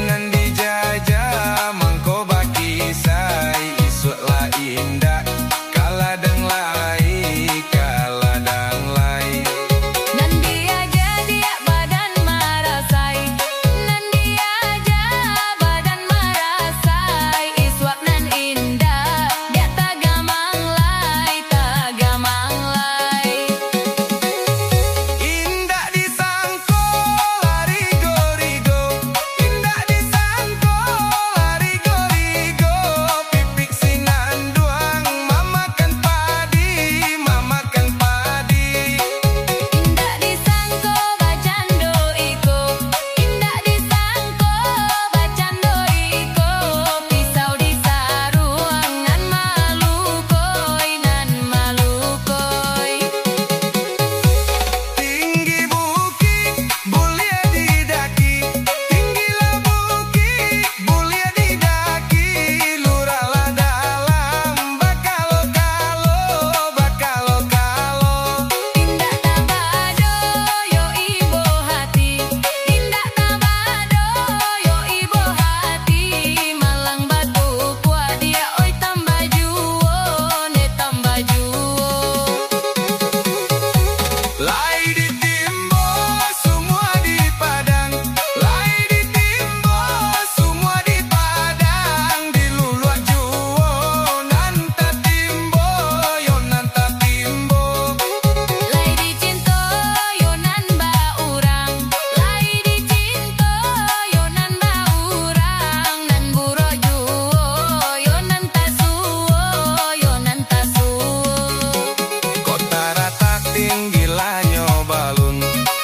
nan dijajah mangko bakisai isuk la indah kaladang lai kaladang lai Nan dia jadi badan marasai Nan dia jadi badan marasai Iswak nan indah dia tagamang lai indah disangko larigo-rigo indah disangko larigo-rigo pipik sinan duang mamakan padi Indak disangko bacando iko Indak disangko bacando iko Pisau disaruang nan malukoi tinggi bukit bulia didaki tinggilah bukit bulia didaki lurala dalam bakalo-kalo Indak tabado yo ibo hati Indak tabado yo ibo hati Malang batu kuat dia oi tambah juo ne tambah juo lai ditimbo semua di padang lai ditimbo semua di padang di luluak juo nanta timbo yo nanta timbo Lai dicinto yo nan ba urang Lai dicinto yo nan ba urang Nan buro juo yo nan tasuo kota ratak tinggilanyo balun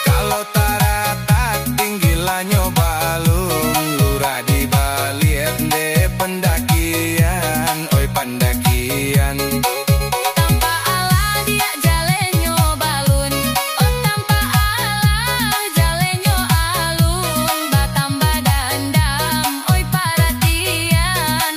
kalau taratak tinggilanyo balun lurah di Bali de pendakian oi pendakian Tanpa Allah dia jalenyo balun Oh tanpa Allah jalenyo alun Batamba dandam oi paratian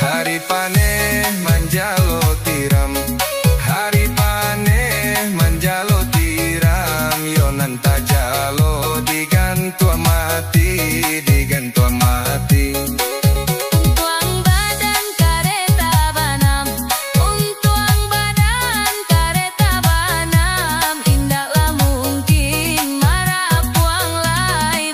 hari paneh manjalo tiram hari paneh manjalo tiram yo nanta jalo digantua mati Untuang badan kareta banam Untuang badan kareta banam Indaklah mungkin marah puang lai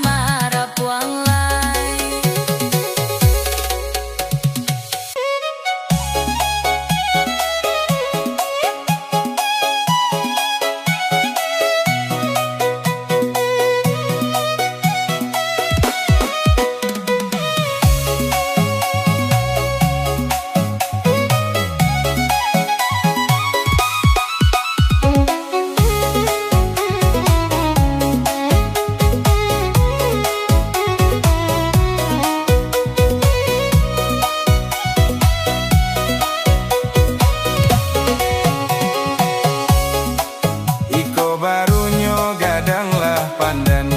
Iko barunyo gadanglah pandan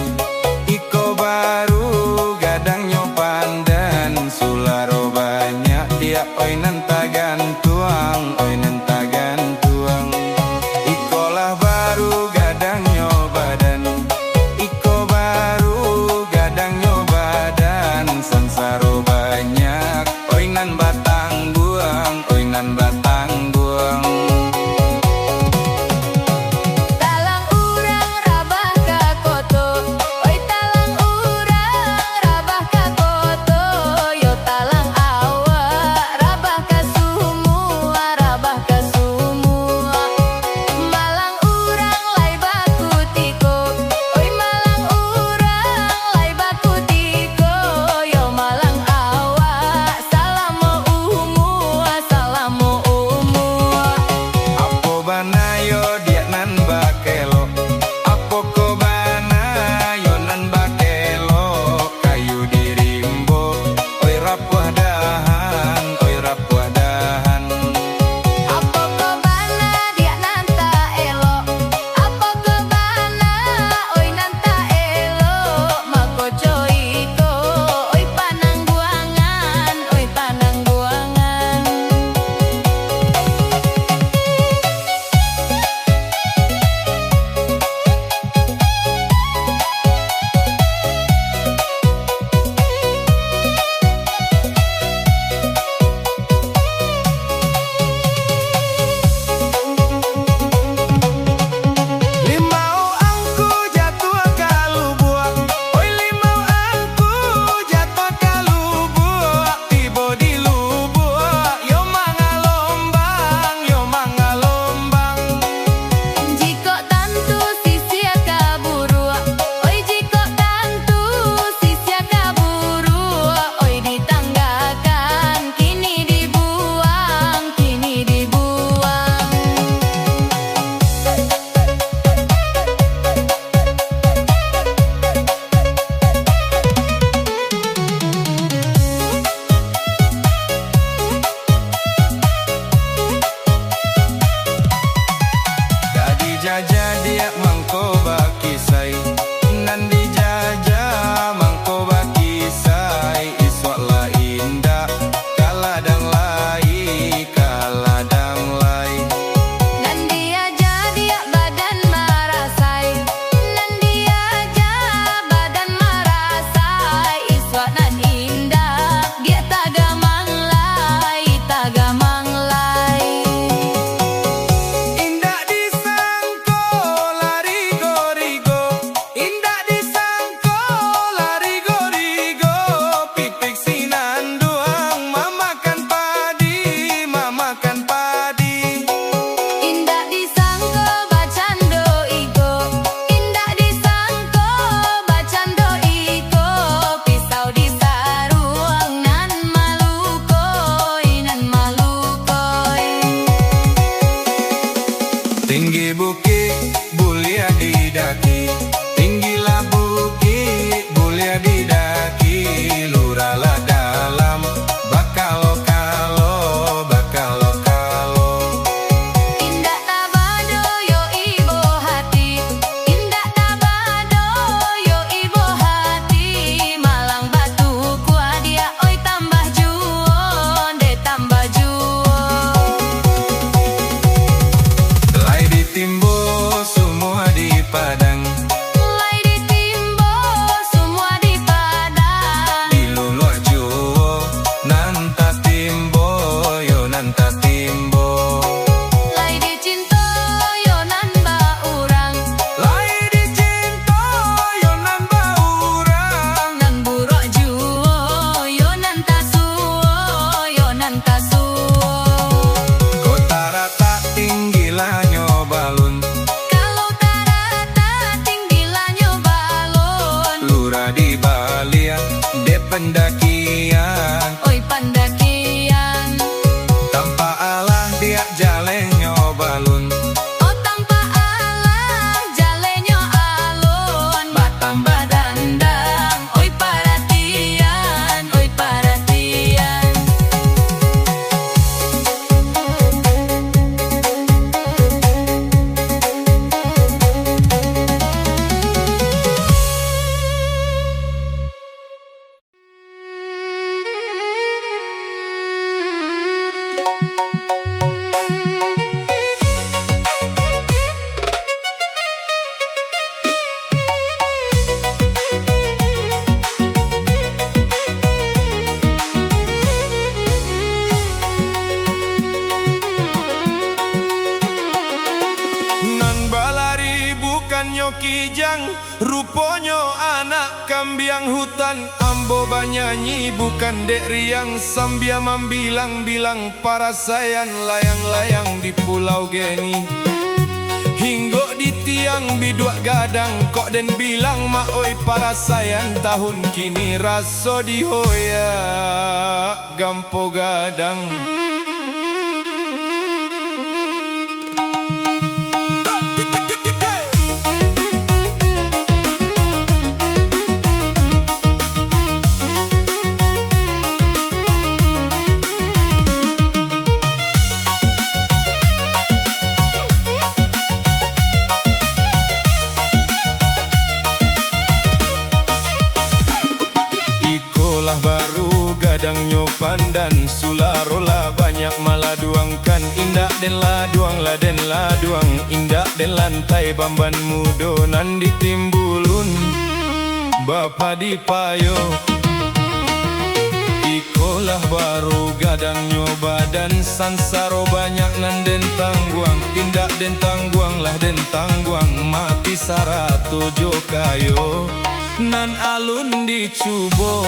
Iko baru gadangnya pandan Sularo banyak dia oi nanta gantuang Iko lah baru gadangnya badan Iko baru gadangnya badan Sansaro banyak oi nan batang buang Talang urang rabah ka koto pendakian. oi pandakian. Tanpa alah dia jalenyo balun. Oh tanpa alah jalenyo alun. Batambah dandang, oi perhatian, oi perhatian. Nan balari bukan kijang, ruponyo anak kambiang hutan. Ambo banyanyi bukan dek riang, sambia membilang-bilang para sayan layang-layang di pulau Geni. Hinggo di tiang biduak gadang, kok den bilang mak oi para sayan tahun kini raso dihoya gampo gadang. Ikolah baru gadang nyopan dan sularola banyak maladuangkan. Indak den laduang laden laduang, indak den lantai bamban mudonan ditimbulun bapa dipayo. Ikolah baru gadang nyoba dan sansaro banyak nan den tangguang. Indak den tangguang lah den tangguang, mati 107 kayo nan alun dicubo.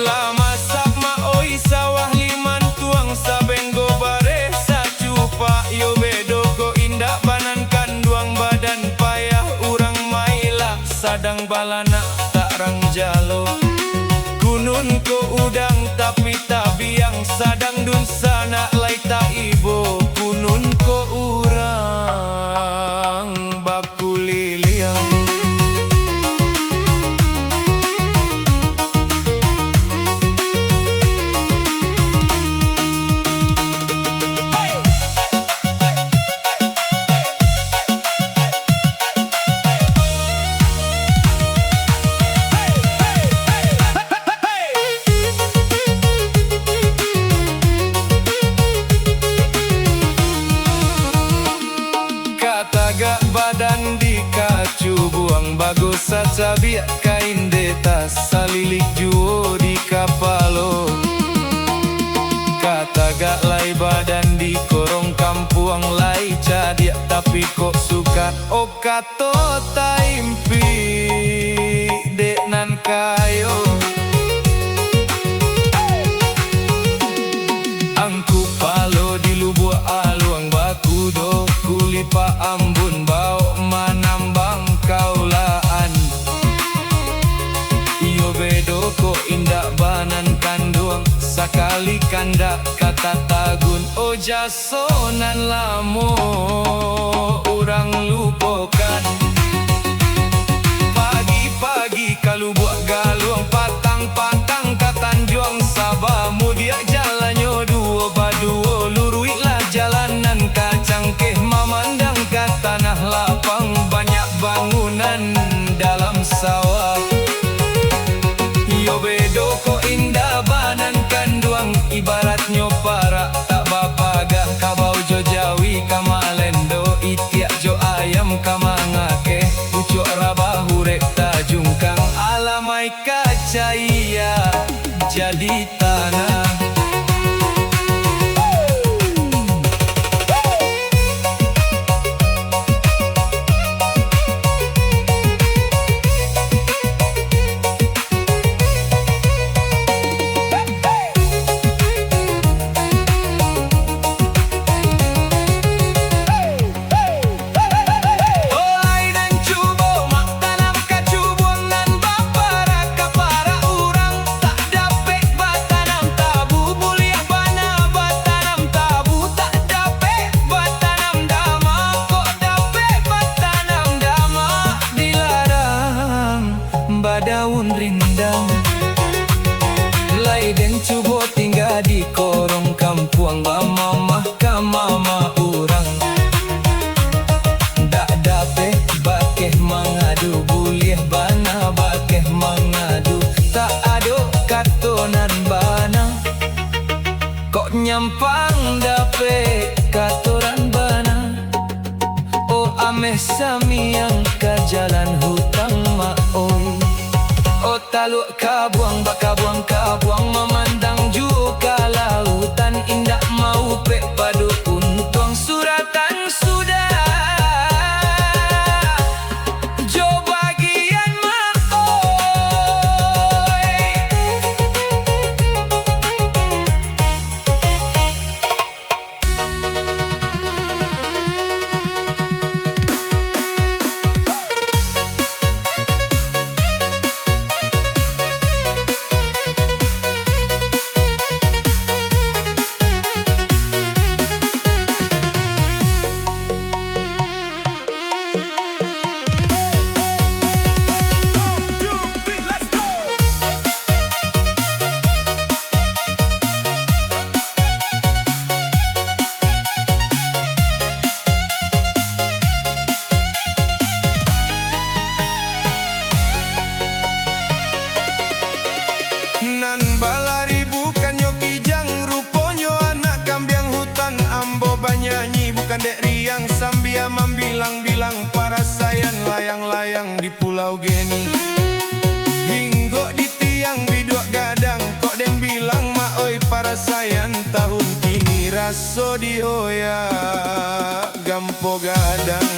Lama sama oi sawah liman tuang sabenggo bare sacupa yo bedo ko indak banan kanduang badan payah urang maila sadang balana tak rang jalo. Kunun ko udang tapi tabiang sadang dun sana lai tak ibo. Kunun ko urang baku liliang. Kataga badan dikacu buang bagus saja biak kain deta salilik juo di kapalo. Kataga lai badan di korong kampuang lai cadiak tapi kok suka okato taimpi dek nan kayo. Angku palo di lubuk aluang baku do kulipa ambun bau manambang kaulaan. Iyo bedo ko indak banan kanduang sakali kandak kata tagun oja sonan lamo urang lupokan. Pagi-pagi kalau buat galuang patang-patang katanjuang sabamu dia jalannya duo baduo luruit lah jalanan kacang keh memandang ke tanah lapang banyak bangunan dalam sawah. Yo bedo ko indah banan kanduang ibaratnya para tak bapaga kabau jo jawi kamalendo itiak jo ayam kamangake ucok rabah hurek tajungkang alamai meh samiang ka jalan hutang maoi. O taluk kabuang bakabuang kabuang memandang juga lautan indah mau pek padu untung suratan sudah jo bagian maoi. Nan balari bukan nyokijang, ruponyo anak kambiang hutan. Ambo banyanyi bukan dek riang, sambia membilang-bilang para sayan layang-layang di pulau Geni. Hinggo di tiang bidok gadang, kok den bilang maoi para sayan tahun kini raso dioya gampo gadang.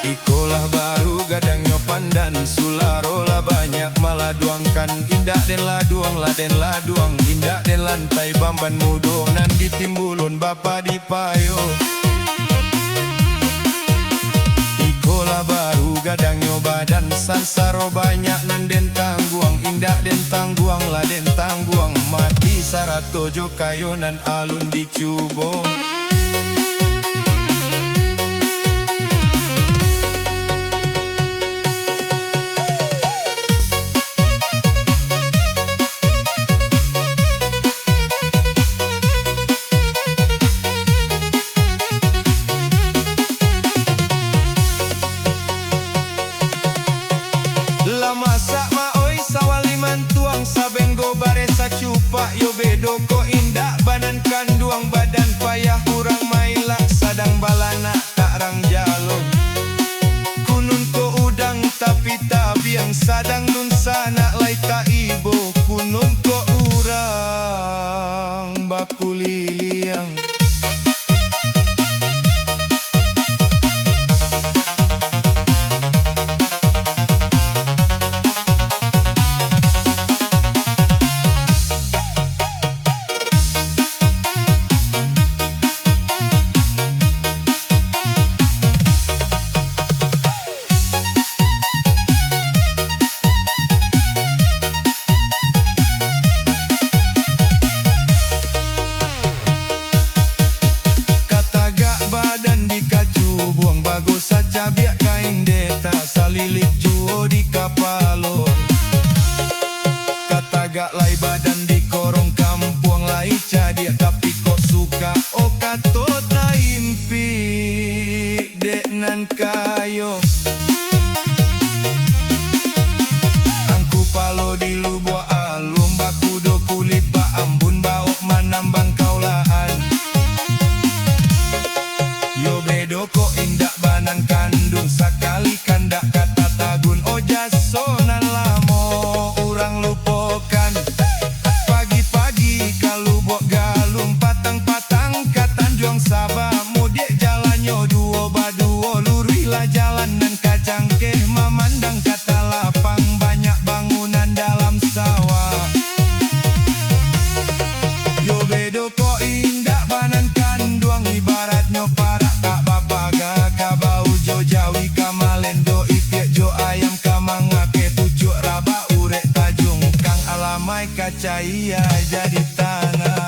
Ikolah baru gadang nyopan dan sularola banyak malah duangkan. Indah den laduang laden laduang, indah den lantai bamban mudong nan ditimbulun bapa di payo. Ikolah baru gadang nyoba dan sansaro banyak nan den tangguang. Indah den tangguang laden tangguang, mati sarato jo kayo nan alun dicubo. Masak maoi sawaliman tuang sabenggo baresa cupak yo bedo ko indak badan kanduang badan payah kurang mailak sadang balana tak rang jalong kunun ko udang tapi tabiang sadang nun sana lai ta ibo kunun ko urang bakuliliang. Bagus saja biak kain deta salilit juo di kapalo. Kata gak lai badan di korong kampuang lai cadia tapi kok suka o kato taimpi dek nan kayo. Angku palo di lubua alum baku do kulit ba ambun baok manambang kaulaan. Yo bedo kok indak banan kandung sakali kandak kata tagun ojas sonan lamo urang lupokan. Pagi-pagi kalau bok galung patang-patang katan juang sabah mudik jalannya duo baduo lurilah jalan nan kacang keh memandang kata lapang banyak bangunan dalam sawah. Yo bedo kok indak banan kanduang ibaratnya para tak bapaga kabau jo jawi kamalendo ipiak jo ayam kamangake pucuk raba urek tajung kang alamai kaca iya jadi tanah.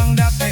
bang dapat